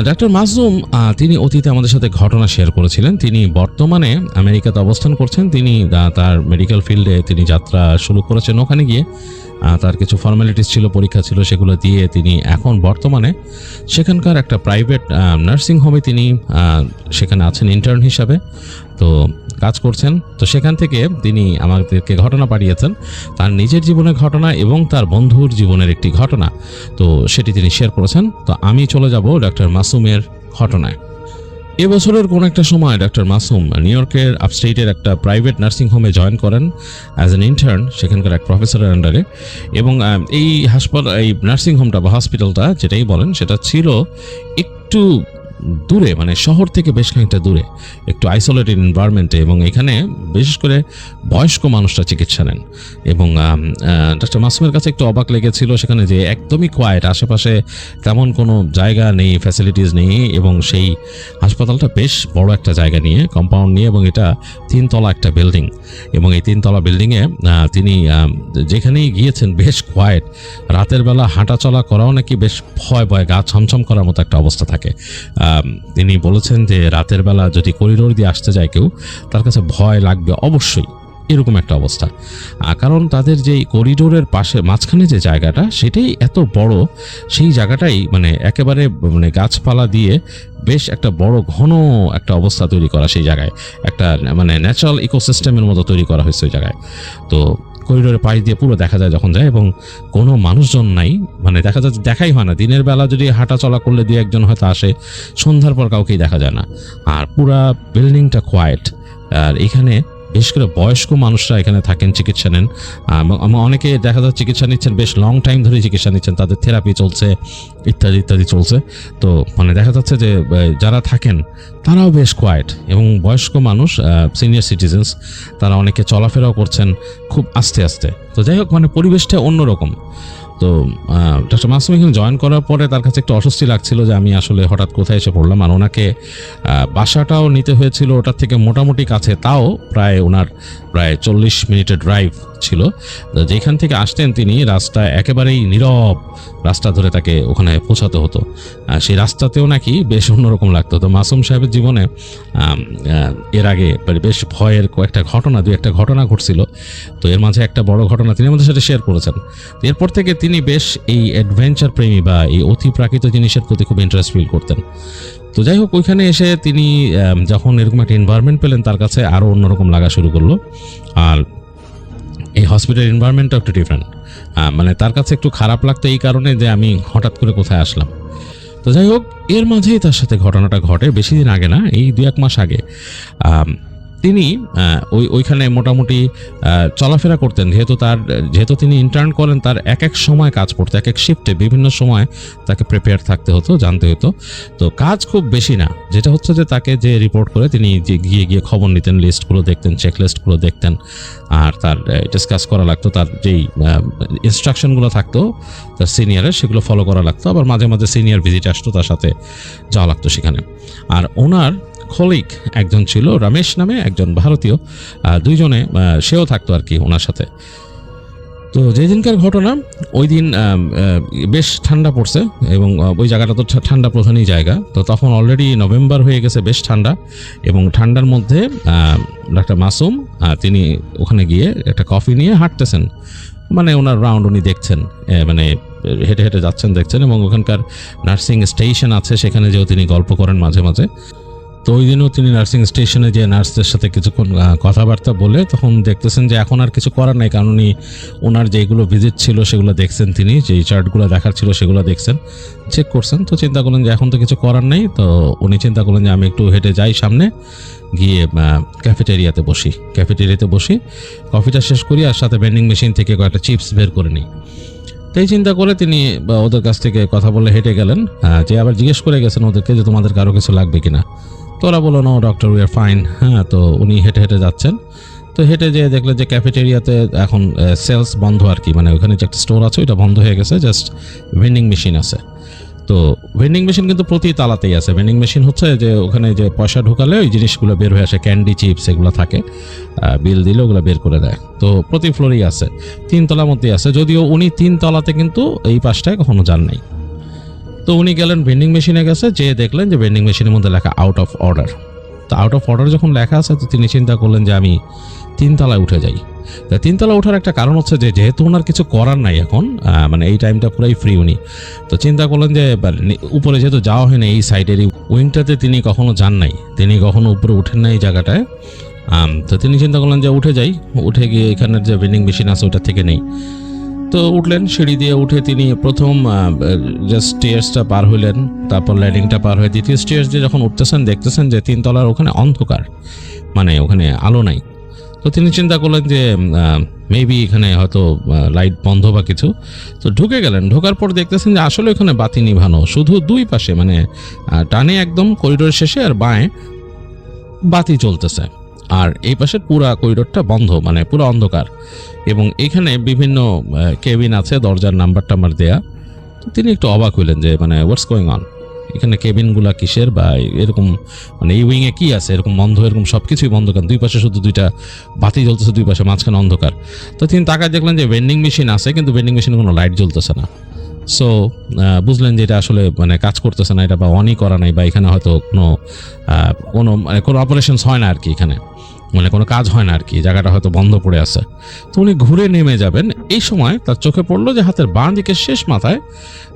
ডাক্তার মাসুম তিনি অতীতে আমাদের সাথে ঘটনা শেয়ার করেছিলেন। তিনি বর্তমানে আমেরিকাতে অবস্থান করছেন। তিনি তার মেডিকেল ফিল্ডে তিনি যাত্রা শুরু করেছেন। ওখানে গিয়ে তার কিছু ফর্মালিটিস ছিল, পরীক্ষা ছিল, সেগুলো দিয়ে তিনি এখন বর্তমানে সেখানকার একটা প্রাইভেট নার্সিং হোমে তিনি সেখানে আছেন ইন্টার্ন হিসাবে, তো কাজ করছেন। তো সেখান থেকে তিনি আমাদেরকে ঘটনা পাঠিয়েছেন, তার নিজের জীবনের ঘটনা এবং তার বন্ধুর জীবনের একটি ঘটনা। তো সেটি তিনি শেয়ার করেছেন। তো আমি চলে যাব ডাক্তার মাসুমের ঘটনায়। এবছরের কোন একটা সময় ডাক্তার মাসুম নিউ ইয়র্কের আপস্টেটের একটা প্রাইভেট নার্সিং হোমে জয়েন করেন অ্যাজ অ্যান ইন্টার্ন, সেখানকার এক প্রফেসরের আন্ডারে। এবং এই এই নার্সিং হোমটা বা হসপিটালটা যেটাই বলেন সেটা ছিল একটু দূরে, মানে শহর থেকে বেশ খানিকটা দূরে, একটু আইসোলেটেড এনভায়রনমেন্টে, এবং এখানে বিশেষ করে বয়স্ক মানুষরা চিকিৎসা নেন। এবং ডাক্তার মাসুমের কাছে একটু অবাক লেগেছিল সেখানে যে একদমই কোয়াইট, আশেপাশে তেমন কোনো জায়গা নেই, ফ্যাসিলিটিস নেই, এবং সেই হাসপাতালটা বেশ বড় একটা জায়গা নিয়ে, কম্পাউন্ড নিয়ে, এবং এটা 3 তলা একটা বিল্ডিং। এবং এই 3 তলা বিল্ডিংয়ে তিনি যেখানেই গিয়েছেন বেশ কোয়াইট। রাতের বেলা হাঁটা চলা করাও নাকি বেশ ভয় ভয়, গা ছমছম করার মতো একটা অবস্থা থাকে। তিনি বলেছেন যে রাতের বেলা যদি করিডোর দিয়ে আসতে যায় কেউ, তার কাছে ভয় লাগবে অবশ্যই, এরকম একটা অবস্থা। কারণ তাদের যে করিডোরের পাশে মাঝখানে যে জায়গাটা, সেটাই এত বড়, সেই জায়গাটাই মানে একেবারে মানে গাছপালা দিয়ে বেশ একটা বড় ঘন একটা অবস্থা তৈরি করা, সেই জায়গায় একটা মানে ন্যাচারাল ইকোসিস্টেমের মতো তৈরি করা হয়েছে ওই জায়গায়। তো করিডোরের পাশ দিয়ে পুরো দেখা যায় যখন যায়, এবং কোনো মানুষজন নাই, মানে দেখা যায় দেখাই হয় না। দিনের বেলা যদি হাঁটা চলা করলে দুই একজন হয়তো আসে, সন্ধ্যার পর কাউকেই দেখা যায় না। আর পুরা বিল্ডিংটা কোয়াইট। আর এখানে বিশেষ করে বয়স্ক মানুষরা এখানে থাকেন, চিকিৎসা নেন। অনেকে দেখা যায় চিকিৎসা নিচ্ছেন, বেশ লং টাইম ধরে চিকিৎসা নিচ্ছেন, তাদের থেরাপি চলছে, ইত্যাদি ইত্যাদি চলছে। তো মানে দেখা যাচ্ছে যে যারা থাকেন তারাও বেশ কোয়াইট, এবং বয়স্ক মানুষ, সিনিয়র সিটিজেন্স, তারা অনেকে চলাফেরাও করছেন খুব আস্তে আস্তে। তো যাই হোক, মানে পরিবেশটা অন্যরকম। তো ডক্টর মাসুম এখানে জয়েন করার পরে তার কাছে একটু অস্বস্তি লাগছিল যে আমি আসলে হঠাৎ কোথায় এসে পড়লাম। আর ওনাকে বাসাটাও নিতে হয়েছিল ওটার থেকে মোটামুটি কাছে, তাও প্রায় 40 মিনিটের ড্রাইভ ছিল। যেখান থেকে আসতেন তিনি, রাস্তা একেবারেই নীরব রাস্তা ধরে তাকে ওখানে পৌঁছাতে হতো। সেই রাস্তাতেও নাকি বেশ অন্যরকম লাগতো। তো মাসুম সাহেবের জীবনে এর আগে বেশ ভয়ের দু একটা ঘটনা ঘটছিল। তো এর মাঝে একটা বড় ঘটনা তিনি আমাদের সাথে শেয়ার করেছেন। এরপর থেকে তিনি বেশ এই অ্যাডভেঞ্চার প্রেমী বা এই অতিপ্রাকৃত জিনিসের প্রতি খুব ইন্টারেস্ট ফিল করতেন। তো যাই হোক, ওইখানে এসে তিনি যখন এরকম একটা এনভায়রনমেন্ট পেলেন, তার কাছে আরও অন্যরকম লাগা শুরু করলো। আর এই হসপিটাল এনভায়রনমেন্টটা একটু ডিফারেন্ট, মানে তার কাছে একটু খারাপ লাগতো এই কারণে যে আমি হঠাৎ করে কোথায় আসলাম। তো যাই হোক, এর মাঝেই তার সাথে ঘটনাটা ঘটে, বেশি দিন আগে না, এই 2-1 মাস আগে। তিনি ওইখানে মোটামুটি চলাফেরা করতেন, যেহেতু তিনি ইন্টার্ন করেন, তার এক সময় কাজ পড়তো, এক শিফটে বিভিন্ন সময় তাকে প্রিপেয়ার থাকতে হতো, জানতে হতো। তো কাজ খুব বেশি না, যেটা হচ্ছে যে তাকে যে রিপোর্ট করে তিনি যে গিয়ে খবর নিতেন, লিস্টগুলো দেখতেন, চেক লিস্টগুলো দেখতেন, আর তার ডিসকাস করা লাগতো, তার যেই ইনস্ট্রাকশনগুলো থাকতো তার সিনিয়রের, সেগুলো ফলো করা লাগতো। আবার মাঝে মাঝে সিনিয়র ভিজিট আসতো, তার সাথে যাওয়া লাগতো সেখানে। আর ওনার কলিগ একজন ছিল, রমেশ নামে একজন ভারতীয়, দুইজনে সেও থাকতো আর কি ওনার সাথে। তো যেদিনকার ঘটনা, ওই দিন বেশ ঠান্ডা পড়ছে, এবং ওই জায়গাটা তো ঠান্ডা প্রধানই জায়গা। তো তখন অলরেডি নভেম্বর হয়ে গেছে, বেশ ঠান্ডা, এবং ঠান্ডার মধ্যে ডাক্তার মাসুম তিনি ওখানে গিয়ে একটা কফি নিয়ে হাঁটতেছেন, মানে ওনার রাউন্ড উনি দেখছেন, মানে হেঁটে হেঁটে যাচ্ছেন দেখছেন, এবং ওখানকার নার্সিং স্টেশন আছে, সেখানে যেও তিনি গল্প করেন মাঝে মাঝে। তো ওই দিনও তিনি নার্সিং স্টেশনে যে নার্সদের সাথে কিছুক্ষণ কথাবার্তা বলে তখন দেখতেছেন যে এখন আর কিছু করার নাই, কারণ উনি ওনার যেগুলো ভিজিট ছিল সেগুলো দেখছেন, তিনি যেই চার্টগুলো দেখার ছিল সেগুলো দেখছেন, চেক করছেন। তো চিন্তা করলেন যে এখন তো কিছু করার নেই। তো উনি চিন্তা করলেন যে আমি একটু হেঁটে যাই সামনে, গিয়ে ক্যাফেটেরিয়াতে বসি, কফিটা শেষ করি, আর সাথে ভেন্ডিং মেশিন থেকে কয়েকটা চিপস বের করে নিই। তো এই চিন্তা করে তিনি ওদের কাছ থেকে কথা বলে হেঁটে গেলেন, যে আবার জিজ্ঞেস করে গেছেন ওদেরকে যে তোমাদের কারো কিছু লাগবে কিনা। তো ওরা বললো no doctor, we are fine. হ্যাঁ, তো উনি হেঁটে হেঁটে যাচ্ছেন। তো হেঁটে যেয়ে দেখলেন যে ক্যাফেটেরিয়াতে এখন সেলস বন্ধ আর কি, মানে ওখানে যে একটা স্টোর আছে ওইটা বন্ধ হয়ে গেছে, জাস্ট ভেন্ডিং মেশিন আছে। তো ভেন্ডিং মেশিন কিন্তু প্রতি তালাতেই আছে। ভেন্ডিং মেশিন হচ্ছে যে ওখানে যে পয়সা ঢোকালে ওই জিনিসগুলো বের হয়ে আসে, ক্যান্ডি, চিপস এগুলো থাকে, বিল দিলে ওগুলো বের করে দেয়। তো প্রতি ফ্লোরেই আছে, 3 তলার মধ্যেই আছে, যদিও উনি 3 তলাতে কিন্তু এই পাশটায় কখনো যান নাই। তো উনি গেলেন ভেন্ডিং মেশিনে গেছে, যে দেখলেন যে ভেন্ডিং মেশিনের মধ্যে লেখা আউট অফ অর্ডার। তো আউট অফ অর্ডার যখন লেখা আছে, তো তিনি চিন্তা করলেন যে আমি 3 তলায় উঠে যাই। তা 3 তলা ওঠার একটা কারণ হচ্ছে যে যেহেতু ওনার কিছু করার নাই এখন, মানে এই টাইমটা পুরাই ফ্রি উনি, তো চিন্তা করলেন যে উপরে যেহেতু যাওয়া হয় না, এই সাইডের এই উইংটাতে তিনি কখনো যান নাই, তিনি কখনো উপরে উঠেন না এই জায়গাটায়। তো তিনি চিন্তা করলেন যে উঠে যাই, উঠে গিয়ে এখানের যে ভেন্ডিং মেশিন আছে ওটা থেকে নেই। তো উঠলেন, সিঁড়ি দিয়ে উঠে তিনি প্রথম জাস্ট স্টেয়ার্সটা পার হইলেন, তারপর ল্যান্ডিংটা পার হয়ে দ্বিতীয় স্টেয়ার্স দিয়ে যখন উঠতেছেন দেখতেছেন যে 3 তলার ওখানে অন্ধকার, মানে ওখানে আলো নাই। তো তিনি চিন্তা করলেন যে মেবি এখানে হয়তো লাইট বন্ধ বা কিছু। তো ঢুকে গেলেন, ঢোকার পর দেখতেছেন যে আসলে ওখানে বাতি নিভানো, শুধু 2 পাশে, মানে ডানে একদম করিডোরের শেষে আর বাঁয়ে বাতি চলতেছে, আর এই পাশের পুরা করিডোরটা বন্ধ, মানে পুরো অন্ধকার। এবং এখানে বিভিন্ন কেবিন আছে, দরজার নাম্বার টাম্বার দেয়া। তো তিনি একটু অবাক হইলেন যে মানে হোয়াটস গোয়িং অন, এখানে কেবিনগুলা কিসের, বা এরকম মানে এই উইংয়ে কি আছে এরকম বন্ধ, এরকম সব কিছুই বন্ধ, কারণ 2 পাশে শুধু 2টা বাতি জ্বলতেছে, 2 পাশে, মাঝখানে অন্ধকার। তো তিনি তাকায় দেখলেন যে ভেন্ডিং মেশিন আছে, কিন্তু ভেন্ডিং মেশিনে কোনো লাইট জ্বলতেছে না। সো বুঝলেন যে এটা আসলে মানে কাজ করতেছে না, এটা বা অনই করা নাই, বা এখানে হয়তো কোনো অপারেশনস হয় না আর কি, এখানে মানে কোনো কাজ হয় না আর কি, জায়গাটা হয়তো বন্ধ পড়ে আছে। তো উনি ঘুরে নেমে যাবেন, এই সময় তার চোখে পড়লো যে হাতের বাঁ দিকের শেষ মাথায়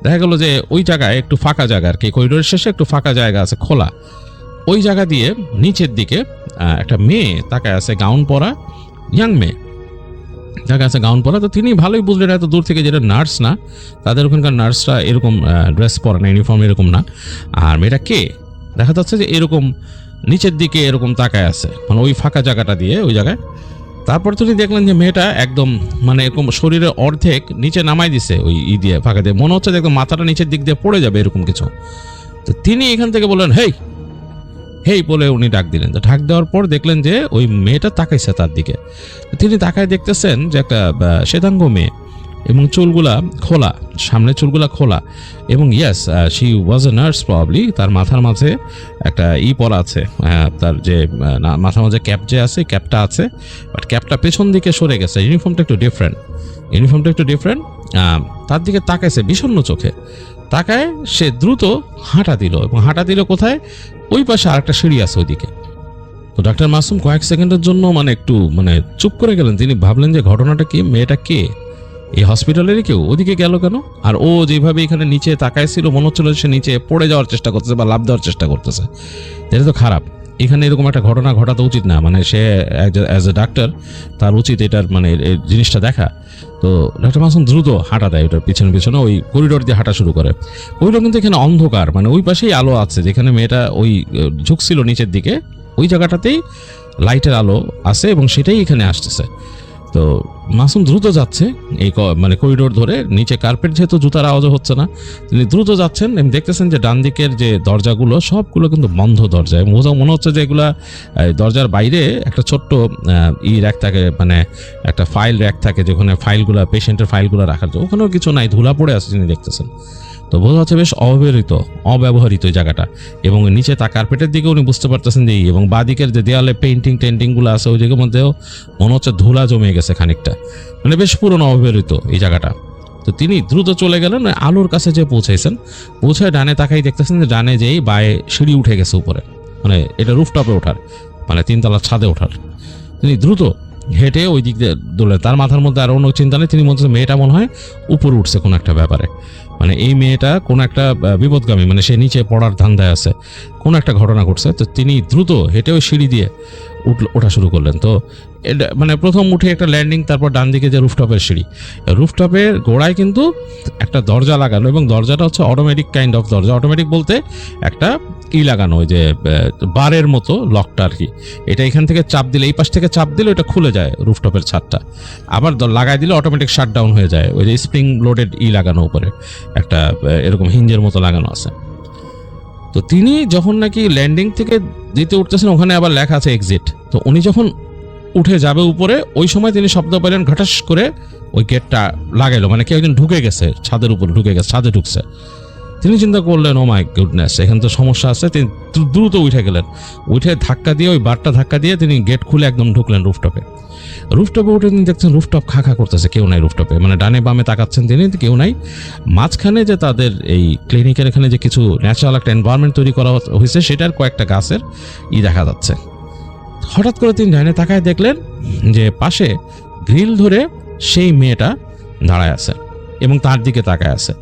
দেখা গেল যে ওই জায়গায় একটু ফাঁকা জায়গা আর কি, করিডোরের শেষে একটু ফাঁকা জায়গা আছে খোলা, ওই জায়গা দিয়ে নিচের দিকে একটা মেয়ে তাকায় আছে, গাউন পরা, ইয়াং মেয়ে যাকে আছে গাউন পরা। তো তিনি ভালোই বুঝলেন এত দূর থেকে যেটা নার্স না, তাদের ওখানকার নার্সরা এরকম ড্রেস পরে না, ইউনিফর্ম এরকম না। আর মেয়েটা কে, দেখা যাচ্ছে যে এরকম নিচের দিকে এরকম তাকায় আছে, মানে ওই ফাঁকা জায়গাটা দিয়ে ওই জায়গায়। তারপর তিনি দেখলেন যে মেয়েটা একদম মানে এরকম শরীরের অর্ধেক নিচে নামাই দিছে ওই দিয়ে ফাঁকা দিয়ে, মনে হচ্ছে যে একদম মাথাটা নিচের দিক দিয়ে পড়ে যাবে এরকম কিছু। তো তিনি এখান থেকে বললেন হেই হেই বলে উনি ডাক দিলেন। তো ডাক দেওয়ার পর দেখলেন যে ওই মেয়েটা তাকাইছে তার দিকে। তিনি তাকায় দেখতেছেন যে একটা শ্বেতাঙ্গ মেয়ে, এবং চুলগুলা খোলা, সামনে চুলগুলা খোলা, এবং yes she was a nurse probably. তার মাথার মাঝে একটা পরা আছে, তার যে মাথার মাঝে ক্যাপ যে আছে ক্যাপটা আছে, বাট ক্যাপটা পেছন দিকে সরে গেছে, ইউনিফর্মটা একটু ডিফারেন্ট। তার দিকে তাকাইছে বিষণ্ণ চোখে, তাকায় সে দ্রুত হাঁটা দিল, এবং হাঁটা দিল কোথায়, ওই পাশে আরেকটা সিঁড়ি আছে ওইদিকে। তো ডাক্তার মাসুম কয়েক সেকেন্ডের জন্য একটু চুপ করে গেলেন। তিনি ভাবলেন যে ঘটনাটা কি, মেয়েটা কে, এই হসপিটালেরই কেউ, ওদিকে গেল কেন? আর ও যেভাবে এখানে নিচে তাকাইছিল মনে হচ্ছিল সে নিচে পড়ে যাওয়ার চেষ্টা করতেছে বা লাফ দেওয়ার চেষ্টা করতেছে। এটা তো খারাপ, এখানে এরকম একটা ঘটনা ঘটাতে উচিত না, সে অ্যাজ এ ডাক্তার তার উচিত এটার এই জিনিসটা দেখা। তো ডাক্তার মাসুম দ্রুত হাঁটা দেয় ওটার পিছনে ওই করিডোর দিয়ে হাঁটা শুরু করে। করিডোর কিন্তু এখানে অন্ধকার, ওই পাশেই আলো আছে, যেখানে মেয়েটা ওই ঝুঁকছিল নিচের দিকে ওই জায়গাটাতেই লাইটের আলো আছে, এবং সেটাই এখানে আসতেছে। তো মাসুম দ্রুত যাচ্ছে এই করিডোর ধরে, নিচে কার্পেট যেহেতু জুতার আওয়াজও হচ্ছে না, তিনি দ্রুত যাচ্ছেন এবং দেখতেছেন যে ডান দিকের যে দরজাগুলো সবগুলো কিন্তু বন্ধ দরজা, এবং মনে হচ্ছে যে এগুলা দরজার বাইরে একটা ছোট্ট র্যাক থাকে, একটা ফাইল র্যাক থাকে যেখানে ফাইলগুলো, পেশেন্টের ফাইলগুলো রাখার জন্য, ওখানেও কিছু নাই, ধুলা পড়ে আছে তিনি দেখতেছেন। তো বোঝা যাচ্ছে বেশ অব্যবহৃত ওই জায়গাটা, এবং নিচে তা কার্পেটের দিকে উনি বুঝতে পারতেছেন যে, এবং বাদিকের যে দেয়ালে টেন্টিংগুলো আছে ওই জায়গার মধ্যেও মনে হচ্ছে ধুলা জমে গেছে খানিকটা, বেশ পুরনো অব্যবহৃত এই জায়গাটা। তো তিনি দ্রুত চলে গেলেন, আলোর কাছে যে পৌঁছায় ডানে তাকাই দেখতেছেন যে ডানে যেই বায়ে সিঁড়ি উঠে গেছে উপরে, এটা রুফটপে ওঠার, 3 তলার ছাদে ওঠার। তিনি দ্রুত হেঁটে ওই দিক দিয়ে দৌড়লেন। তার মাথার মধ্যে আর অন্য চিন্তা নেই, তিনি বলছেন মেয়েটা মনে হয় উপরে উঠছে কোনো একটা ব্যাপারে, এই মেয়েটা কোনো একটা বিপদগামী, সে নিচে পড়ার ধান্দায় আছে, কোনো একটা ঘটনা ঘটছে। তো তিনি দ্রুত হেঁটে ওই সিঁড়ি দিয়ে ওঠা শুরু করলেন। তো প্রথম উঠে একটা ল্যান্ডিং, তারপর ডান দিকে যে রুফটপের সিঁড়ি, রুফটপের গোড়ায় কিন্তু একটা দরজা লাগানো, এবং দরজাটা হচ্ছে অটোমেটিক কাইন্ড অফ দরজা। অটোমেটিক বলতে একটা লাগানো, ওই যে বারের মতো লকটা আর কি, এটা এখান থেকে চাপ দিলে, এই পাশ থেকে চাপ দিলে ওটা খুলে যায় রুফটপের ছাদটা, আবার লাগাই দিলে অটোমেটিক শাট ডাউন হয়ে যায়। ওই যে স্প্রিং লোডেড লাগানো উপরে একটা এরকম হিঞ্জের মতো লাগানো আছে। তো তিনি যখন নাকি ল্যান্ডিং থেকে দিতে উঠতেছেন, ওখানে আবার লেখা আছে এক্সিট। তো উনি যখন উঠে যাবে উপরে, ওই সময় তিনি শব্দ পেলেন ঘটাস করে ওই গেটটা লাগাইলো, কেউ একজন ঢুকে গেছে, ছাদের উপরে ঢুকে গেছে, ছাদে ঢুকছে। তিনি চিন্তা করলেন ও মাই গুডনেস, এখানে তো সমস্যা আছে। তিনি দ্রুত উঠে গেলেন, উঠে ধাক্কা দিয়ে ওই বারটা ধাক্কা দিয়ে তিনি গেট খুলে একদম ঢুকলেন রুফটপে। উঠে তিনি দেখছেন রুফটপ খা করতেছে, কেউ নাই রুফটপে, ডানে বামে তাকাচ্ছেন তিনি, কেউ নাই। মাঝখানে যে তাদের এই ক্লিনিকের এখানে যে কিছু ন্যাচারাল একটা এনভায়রনমেন্ট তৈরি করা হয়েছে, সেটার কয়েকটা গাছের দেখা যাচ্ছে। হঠাৎ করে তিনি ডানে তাকায় দেখলেন যে পাশে গ্রিল ধরে সেই মেয়েটা দাঁড়ায় আছে এবং তার দিকে তাকায় আছে।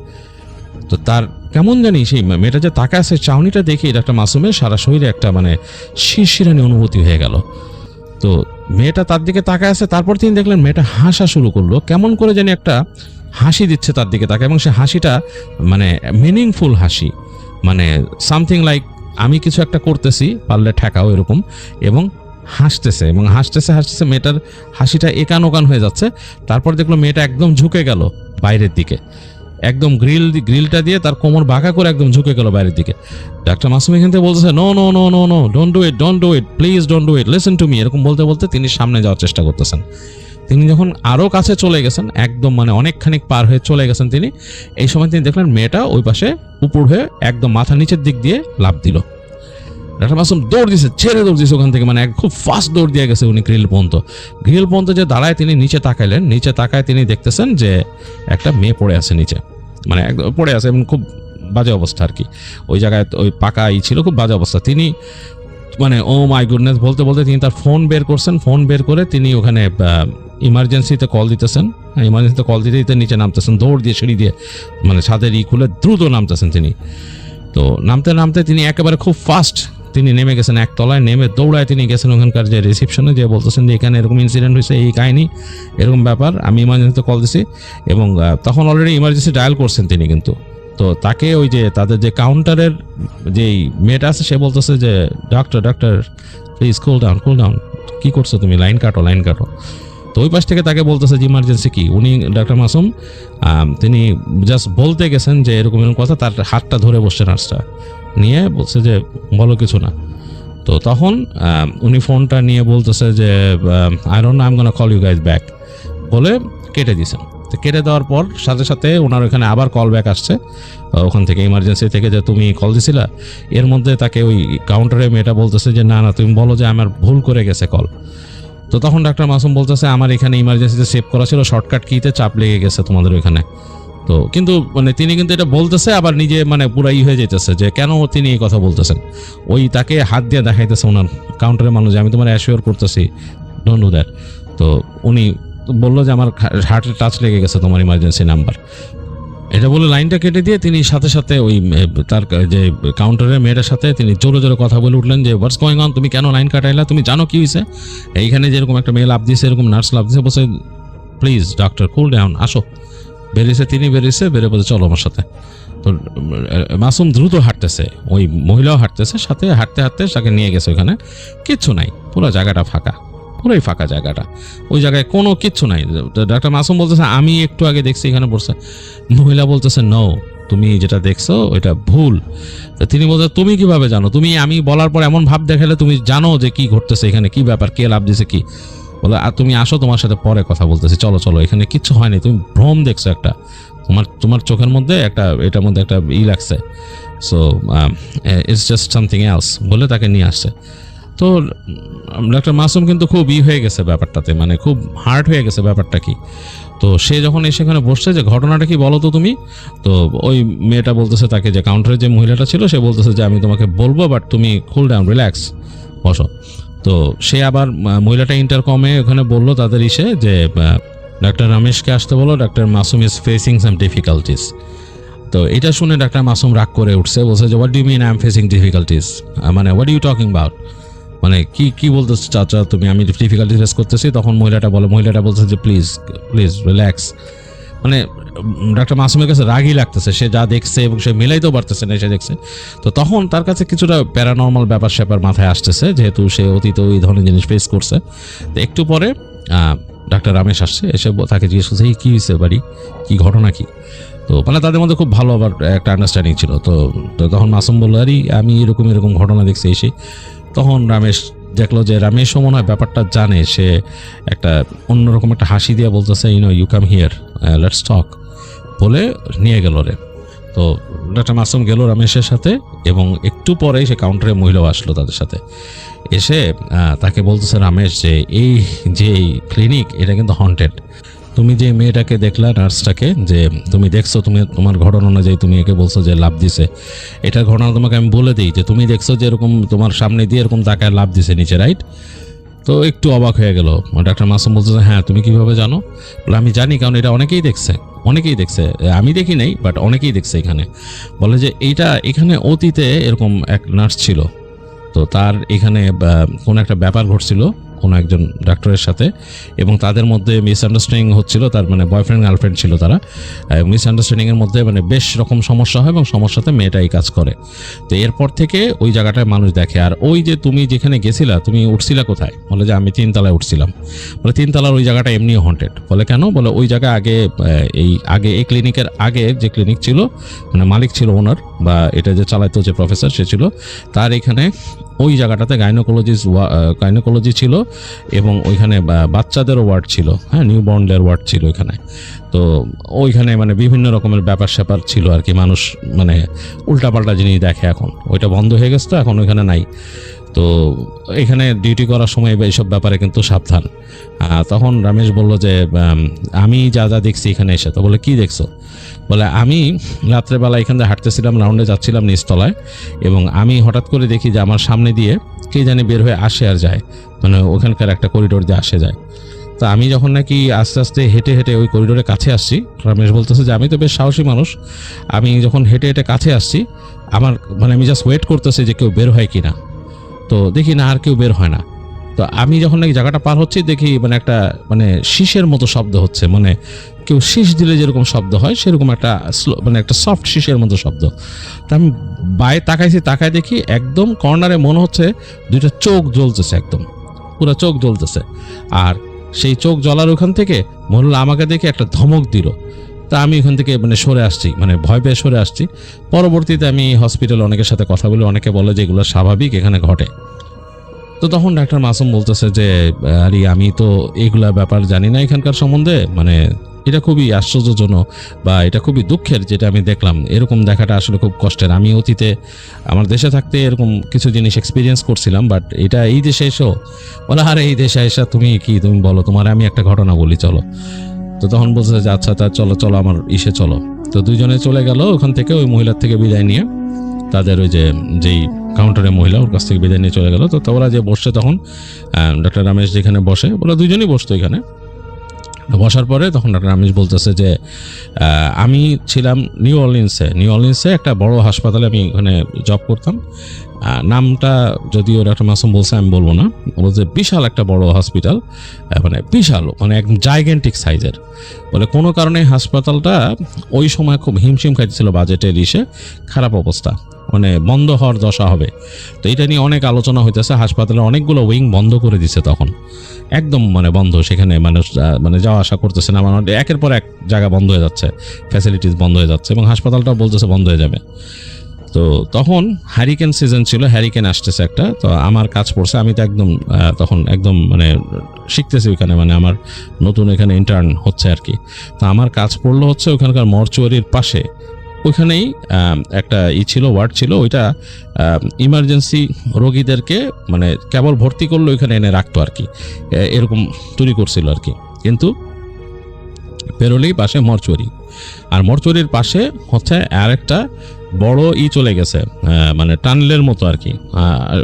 তো তার কেমন জানি সেই মেয়েটা যে তাকায় আছে, চাউনিটা দেখে ডাক্তার মাসুমের সারা শরীরে একটা শিরশিরানি অনুভূতি হয়ে গেল। তো মেয়েটা তার দিকে তাকায় আছে, তারপর তিনি দেখলেন মেয়েটা হাসা শুরু করলো, কেমন করে জানি একটা হাসি দিচ্ছে তার দিকে তাকায়, এবং সে হাসিটা মিনিংফুল হাসি, সামথিং লাইক আমি কিছু একটা করতেছি, পারলে ঠেকাও এরকম, এবং হাসতেছে মেয়েটার হাসিটা একান ওকান হয়ে যাচ্ছে। তারপর দেখলো মেয়েটা একদম ঝুঁকে গেল বাইরের দিকে, একদম গ্রিলটা দিয়ে তার কোমর বাঁকা করে একদম ঝুঁকে গেল বাইরের দিকে। ডাক্তার মাসুম এখান থেকে বলতেছে no no no no no don't do it please don't do it listen to me, এরকম বলতে বলতে তিনি সামনে যাওয়ার চেষ্টা করতেছেন। তিনি যখন আরও কাছে চলে গেছেন, একদম অনেকখানিক পার হয়ে চলে গেছেন তিনি, এই সময় তিনি দেখলেন মেয়েটা ওই পাশে উপর হয়ে একদম মাথা নিচের দিক দিয়ে লাফ দিল। ডাক্তার মাসুম দৌড় দিয়েছে ওখান থেকে, খুব ফাস্ট দৌড় দিয়ে গেছে উনি গ্রিল পর্যন্ত যে দাঁড়ায় তিনি নিচে তাকাইলেন। নিচে তাকায় তিনি দেখতেছেন যে একটা মেয়ে পড়ে আছে নিচে, মানে একদম পড়ে আছে এবং খুব বাজে অবস্থা আর কি। ওই জায়গায় ওই পাকা ছিল, খুব বাজে অবস্থা। তিনি মানে ও মাই গুডনেস বলতে বলতে তিনি তার ফোন বের করছেন, ফোন বের করে তিনি ওখানে ইমার্জেন্সিতে কল দিতেছেন। ইমার্জেন্সিতে কল দিতে দিতে নিচে নামতেছেন, দৌড় দিয়ে সিঁড়ি দিয়ে, মানে ছাদের খুলে দ্রুত নামতেছেন তিনি। তো নামতে নামতে তিনি একেবারে খুব ফাস্ট তিনি নেমে গেছেন একতলায়, নেমে দৌড়ায় তিনি গেছেন ওখানকার যে রিসেপশনে, যে বলতেছেন যে এখানে এরকম ইনসিডেন্ট হয়েছে, এই কাহিনী, এরকম ব্যাপার, আমি ইমার্জেন্সিতে কল দিছি। এবং তখন অলরেডি ইমার্জেন্সি ডায়াল করছেন তিনি কিন্তু। তো তাকে ওই যে তাদের যে কাউন্টারের যেই মেয়েটা আছে সে বলতেছে যে ডক্টর প্লিজ কুল ডাউন, কী করছো তুমি, লাইন কাটো। তো ওই পাশ থেকে তাকে বলতেছে যে ইমার্জেন্সি কি। উনি ডক্টর মাসুম তিনি জাস্ট বলতে গেছেন যে এরকম কথা, তার হাতটা ধরে বসছে নার্সটা, নিয়ে বলছে যে বলো কিছু না। তো তখন উনি ফোনটা নিয়ে বলতেছে যে I don't know, I am gonna call you guys back বলে কেটে দিয়েছেন। তো কেটে দেওয়ার পর সাথে সাথে ওনার ওখানে আবার কল ব্যাক আসছে ওখান থেকে, ইমার্জেন্সি থেকে, যে তুমি কল দিছিলা। এর মধ্যে তাকে ওই কাউন্টারে মেয়েটা বলতেছে যে না তুমি বলো যে আমার ভুল করে গেছে কল। তো তখন ডাক্তার মাসুম বলতেছে আমার এখানে ইমার্জেন্সিতে সেভ করা ছিল, শর্টকাট কিতে চাপ লেগে গেছে তোমাদের ওইখানে। তো কিন্তু মানে তিনি কিন্তু এটা বলতেছে আবার নিজে মানে পুরাই হয়ে যেতেছে যে কেন তিনি এই কথা বলতেছেন। ওই তাকে হাত দিয়ে দেখাইতেছে ওনার কাউন্টারের মানুষ যে আমি তোমার অ্যাসিওর করতেছি, ডোন্ট ডু দ্যাট। তো উনি বললো যে আমার হার্টে টাচ লেগে গেছে তোমার ইমার্জেন্সি নাম্বার। এটা বলে লাইনটা কেটে দিয়ে তিনি সাথে সাথে ওই তার যে কাউন্টারের মেয়েটার সাথে তিনি জোরে জোরে কথা বলে উঠলেন যে হোয়াটস গোয়িং অন, তুমি কেন লাইন কাটাইলা, তুমি জানো কি হয়েছে এইখানে, যেরকম একটা মেয়ে লাভ দিয়েছে, এরকম নার্স লাভ দিয়েছে, বলছে প্লিজ ডক্টর কুল ডাউন, আসো। তিনি বেরিয়েছে, বেরিয়ে বলছে চলো আমার সাথে। তো মাসুম দ্রুত হাঁটতেছে, ওই মহিলাও হাঁটতেছে সাথে, হাঁটতে হাঁটতে তাকে নিয়ে গেছে ওখানে। কিচ্ছু নাই, পুরো জায়গাটা ফাঁকা, পুরোই ফাঁকা জায়গাটা, ওই জায়গায় কোনো কিচ্ছু নাই। ডাক্তার মাসুম বলতেছে আমি একটু আগে দেখছি এখানে পড়ছে। মহিলা বলতেছে নো, তুমি যেটা দেখছো ওইটা ভুল। তিনি বলতে তুমি কিভাবে জানো, তুমি আমি বলার পর এমন ভাব দেখালে তুমি জানো যে কি ঘটতেছে এখানে, কি ব্যাপার, কে লাভ দিয়েছে কি। বলে আর তুমি আসো, তোমার সাথে পরে কথা বলতেছি, চলো, এখানে কিচ্ছু হয়নি, তুমি ভ্রম দেখছো একটা, তোমার চোখের মধ্যে একটা, এটার মধ্যে একটা লাগছে, so it's just something else বলে তাকে নিয়ে আসছে। তো ডক্টর মাসুম কিন্তু খুব হয়ে গেছে ব্যাপারটাতে, মানে খুব হার্ট হয়ে গেছে ব্যাপারটা কি। তো সে যখন সেখানে বসছে যে ঘটনাটা কি বলো তো তুমি। তো ওই মেয়েটা বলতেছে তাকে, যে কাউন্টারে যে মহিলাটা ছিল সে বলতেছে যে আমি তোমাকে বলবো, বাট তুমি কুল ডাউন, রিল্যাক্স, বসো। তো সে আবার মহিলাটা ইন্টারকমে ওখানে বললো তাদের যে ডাক্তার রমেশকে আসতে বলো, doctor Masum is facing some difficulties. তো এটা শুনে ডাক্তার মাসুম রাগ করে উঠছে, বলছে যে what do you mean I am facing difficulties, মানে হোয়াট ইউ টকিং অ্যাবাউট, মানে কি বলতেছো চাচা তুমি, আমি ডিফিকাল্টি ফেস করতেছি। তখন মহিলাটা বলছে যে প্লিজ রিল্যাক্স। মানে ডাক্তার মাসুমের কাছে রাগই লাগতেছে, সে যা দেখছে এবং সে মিলাইতেও পারতেছে না, সে দেখছে। তো তখন তার কাছে কিছুটা প্যারানর্মাল ব্যাপার স্যাপার মাথায় আসতেছে, যেহেতু সে অতীতে ওই ধরনের জিনিস ফেস করছে। তো একটু পরে ডাক্তার রমেশ আসছে, এসে তাকে জিজ্ঞেস করছে এই কী হয়েছে বাড়ি, কি ঘটনা কি। তো মানে তাদের মধ্যে খুব ভালো আবার একটা আন্ডারস্ট্যান্ডিং ছিল। তো তখন মাসুম বললো আরে আমি এরকম ঘটনা দেখছি এসে। তখন রমেশ দেখলো যে রমেশও মনে হয় ব্যাপারটা জানে, সে একটা অন্যরকম একটা হাসি দিয়ে বলতেছে you come here, let's talk বলে নিয়ে গেল রে। তো ডাক্তার মাসুম গেল রমেশের সাথে, এবং একটু পরেই সে কাউন্টারে মহিলাও আসলো তাদের সাথে। এসে তাকে বলতেছে রমেশ যে এই যে ক্লিনিক এটা কিন্তু হন্টেড। তুমি যে মেয়েটাকে দেখলা, নার্সটাকে, যে তুমি দেখছো, তোমার ঘটনা অনুযায়ী তুমি একে বলছো যে লাভ দিছে, এটার ঘটনা তোমাকে আমি বলে দিই যে তুমি দেখছো যে এরকম তোমার সামনে দিয়ে এরকম তাকায় লাভ দিছে নিচে, রাইট। তো একটু অবাক হয়ে গেল ডাক্তার মাসুম, বলছে হ্যাঁ তুমি কিভাবে জানো। বলে আমি জানি, কারণ এটা অনেকেই দেখছে, আমি দেখি নাই বাট অনেকেই দেখছে এখানে। বলে যে এখানে অতীতে এরকম এক নার্স ছিল, তো তার এখানে কোনো একটা ব্যাপার ঘটছিল কোনো একজন ডাক্তারের সাথে, এবং তাদের মধ্যে মিসআন্ডারস্ট্যান্ডিং হচ্ছিল, তার মানে বয়ফ্রেন্ড গার্লফ্রেন্ড ছিল তারা, মিসআন্ডারস্ট্যান্ডিংয়ের মধ্যে মানে বেশ রকম সমস্যা হয়, এবং সমস্যাতে মেয়েটা এই কাজ করে। তো এরপর থেকে ওই জায়গাটায় মানুষ দেখে। আর ওই যে তুমি যেখানে গেছিলা, তুমি উঠছিলা কোথায়, বলে যে আমি 3 তলায় উঠছিলাম। বলে 3 তলার ওই জায়গাটা এমনিও হন্টেড। বলে কেন, বলে ওই জায়গায় আগে এই ক্লিনিকের আগে যে ক্লিনিক ছিল, মানে মালিক ছিল ওনার, বা এটা যে চালাইতো যে প্রফেসর সে ছিল, তার এখানে ওই জায়গাটাতে গাইনোকোলজি ছিল, এবং ওইখানে বাচ্চাদেরও ওয়ার্ড ছিল, হ্যাঁ, নিউবর্নদের ওয়ার্ড ছিল ওইখানে। তো ওইখানে মানে বিভিন্ন রকমের ব্যাপার স্যাপার ছিল আর কি, মানুষ মানে উল্টাপাল্টা জিনিস দেখে। এখন ওইটা বন্ধ হয়ে গেছে, তো এখন ওইখানে নাই। তো এখানে ডিউটি করার সময় এইসব ব্যাপারে কিন্তু সাবধান। তখন রমেশ বলল যে আমি যা যা দেখছি এখানে এসে। তো বলে কি দেখছো? বলে আমি রাত্রেবেলা এখান থেকে হাঁটতেছিলাম, রাউন্ডে যাচ্ছিলাম নিচতলায়, এবং আমি হঠাৎ করে দেখি যে আমার সামনে দিয়ে কে জানি বের হয়ে আসে আর যায়, মানে ওখানকার একটা করিডোর দিয়ে আসে যায়। তো আমি যখন নাকি আস্তে আস্তে হেঁটে হেঁটে ওই করিডোরের কাছে আসছি, রমেশ বলতেছে যে আমি তো বেশ সাহসী মানুষ, আমি যখন হেঁটে হেঁটে কাছে আসছি আমার মানে আমি জাস্ট ওয়েট করতেছি যে কেউ বের হয় কি না। তো দেখি না, আর কেউ বের হয় না। তো আমি যখন নাকি জায়গাটা পার হচ্ছি দেখি মানে একটা মানে শীষের মতো শব্দ হচ্ছে, মানে কেউ শীষ দিলে যেরকম শব্দ হয় সেরকম একটা মানে একটা সফট শীষের মতো শব্দ। তো আমি বাইরে তাকাইছি, তাকায় দেখি একদম কর্নারে মনে হচ্ছে দুইটা চোখ জ্বলতেছে, একদম পুরো চোখ জ্বলতেছে। আর সেই চোখ জ্বলার ওখান থেকে মনে হলো আমাকে দেখে একটা ধমক দিল। তা আমি ওখান থেকে মানে সরে আসছি, মানে ভয় পেয়ে সরে আসছি। পরবর্তীতে আমি হসপিটালে অনেকের সাথে কথা বলি, অনেকে বলে যে এগুলো স্বাভাবিক, এখানে ঘটে। তো তখন ডাক্তার মাসুম বলতেছে যে আরে আমি তো এগুলা ব্যাপার জানি না এখানকার সম্বন্ধে, মানে এটা খুবই আশ্চর্যজনক বা এটা খুবই দুঃখের যেটা আমি দেখলাম। এরকম দেখাটা আসলে খুব কষ্টের। আমি অতীতে আমার দেশে থাকতে এরকম কিছু জিনিস এক্সপিরিয়েন্স করছিলাম, বাট এটা এই দেশে এসো বলে আরে এই দেশে এসে তুমি বলো, তোমার আমি একটা ঘটনা বলি চলো। তো তখন বলছে যে আচ্ছা তা চলো চলো আমার ইসে চলো। তো দুইজনে চলে গেল ওখান থেকে, ওই মহিলার থেকে বিদায় নিয়ে, তাদের ওই যেই কাউন্টারে মহিলা ওর কাছ থেকে বিদায় নিয়ে চলে গেল। তো ওরা যে বসছে তখন ডক্টর রমেশ যেখানে বসে, বলে দুইজনই বসতো এখানে। বসার পরে তখন ডক্টর রমেশ বলতেছে যে আমি ছিলাম নিউ অর্লিন্সে একটা বড় হাসপাতালে, আমি ওখানে জব করতাম। নামটা যদিও ডক্টর মাসুম বলছে, আমি বলবো না। বলছে বিশাল একটা বড় হসপিটাল, মানে বিশাল, মানে একদম জাইগেন্টিক সাইজের। বলে কোনো কারণে হাসপাতালটা ওই সময় খুব হিমশিম খাইতেছিল, বাজেটের ইসে খারাপ অবস্থা, মানে বন্ধ হওয়ার দশা হবে। তো এটা নিয়ে অনেক আলোচনা হইতেছে। হাসপাতালে অনেকগুলো উইং বন্ধ করে দিছে তখন, একদম মানে বন্ধ, সেখানে মানুষ মানে যাওয়া আসা করতেছে না, মানে একের পর এক জায়গা বন্ধ হয়ে যাচ্ছে, ফ্যাসিলিটিস বন্ধ হয়ে যাচ্ছে, এবং হাসপাতালটাও বলতেছে বন্ধ হয়ে যাবে। তো তখন হ্যারিকেন সিজন ছিল, হ্যারিকেন আসতেছে একটা। তো আমার কাজ পড়ছে, আমি তো একদম তখন একদম মানে শিখতেছি ওইখানে, মানে আমার নতুন এখানে ইন্টার্ন হচ্ছে আর কি। তো আমার কাজ পড়লো হচ্ছে ওখানকার মর্চুয়ারির পাশে, ওইখানেই একটা ছিল, ওয়ার্ড ছিল, ওইটা ইমার্জেন্সি রোগীদেরকে মানে কেবল ভর্তি করলে ওইখানে এনে রাখতো আর কি, এরকম তৈরি করছিল আর কি। কিন্তু পেরোলেই পাশে মর্চুয়ারি, আর মর্চুয়ারির পাশে হচ্ছে আর একটা বড় চলে গেছে, মানে টানেলের মতো আর কি।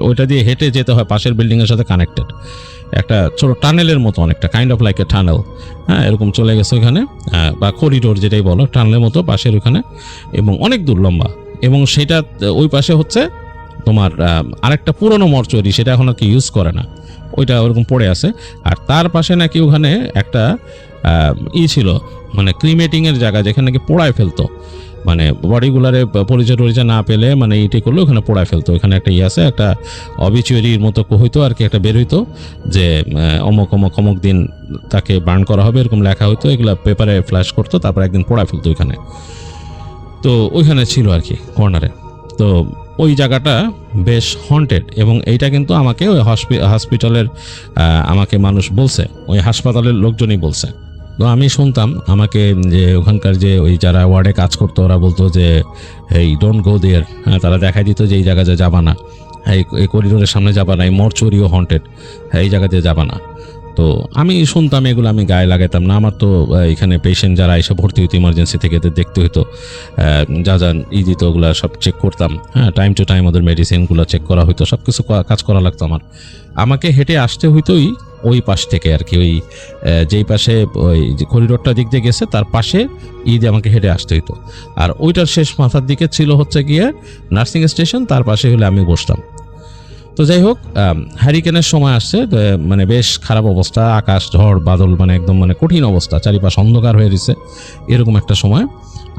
ওইটা দিয়ে হেঁটে যেতে হয়, পাশের বিল্ডিংয়ের সাথে কানেক্টেড একটা ছোট টানেলের মতো, অনেকটা kind of like a tunnel, হ্যাঁ এরকম চলে গেছে ওইখানে, বা করিডোর যেটাই বলো, টানেলের মতো পাশের ওখানে, এবং অনেক দূর লম্বা। এবং সেটা ওই পাশে হচ্ছে তোমার আরেকটা পুরনো মর্চুয়ারি, সেটা এখন আর কি ইউজ করে না, ওইটা ওরকম পড়ে আছে। আর তার পাশে নাকি ওখানে একটা ছিল, মানে ক্রিমেটিংয়ের জায়গা, যেখানে নাকি পোড়ায় ফেলতো, মানে বডিগুলারে পরিচয় টরিচয় না পেলে মানে ইটি করলে ওখানে পোড়ায় ফেলতো। ওখানে একটা আছে, একটা অবিচুয়ারির মতো হইতো আর কি, একটা বের হইতো যে অমুক অমুক অমুক দিন তাকে বার্ন করা হবে, এরকম লেখা হইতো, এগুলা পেপারে ফ্ল্যাশ করতো, তারপর একদিন পোড়ায় ফেলতো ওইখানে। তো ওইখানে ছিল আর কি কর্নারে। তো ওই জায়গাটা বেশ হন্টেড, এবং এইটা কিন্তু আমাকে ওই হসপিটালের আমাকে মানুষ বলছে, ওই হাসপাতালের লোকজনই বলছে। তো আমি শুনতাম, আমাকে যে ওখানকার যে ওই যারা ওয়ার্ডে কাজ করতো ওরা বলতো যে এই ডোন্ট গো দেয়ার, হ্যাঁ তারা দেখাই দিত যে এই জায়গাতে যাবা না, এই করিডোরের সামনে যাবা না, এই মর্চুরিও হন্টেড, এই জায়গাতে যাবা না। তো আমি শুনতাম এগুলো, আমি গায়ে লাগাইতাম না। আমার তো এখানে পেশেন্ট যারা এসে ভর্তি হইতো ইমার্জেন্সি থেকে, দেখতে হতো, যা যা দিত ওগুলো সব চেক করতাম, হ্যাঁ টাইম টু টাইম ওদের মেডিসিনগুলো চেক করা হইতো, সব কিছু কাজ করা লাগতো আমার। আমাকে হেঁটে আসতে হইতোই ওই পাশ থেকে আর কি, ওই যেই পাশে ওই যে করিডোরটা দিক দিয়ে গেছে তার পাশে আমাকে হেঁটে আসতে হইতো। আর ওইটার শেষ মাথার দিকে ছিল হচ্ছে গিয়ে নার্সিং স্টেশন, তার পাশে হলে আমি বসতাম। তো যাই হোক, হ্যারিকেনের সময় আসছে, মানে বেশ খারাপ অবস্থা, আকাশ ঝড় বাদল, মানে একদম মানে কঠিন অবস্থা, চারিপাশ অন্ধকার হয়ে গেছে। এরকম একটা সময়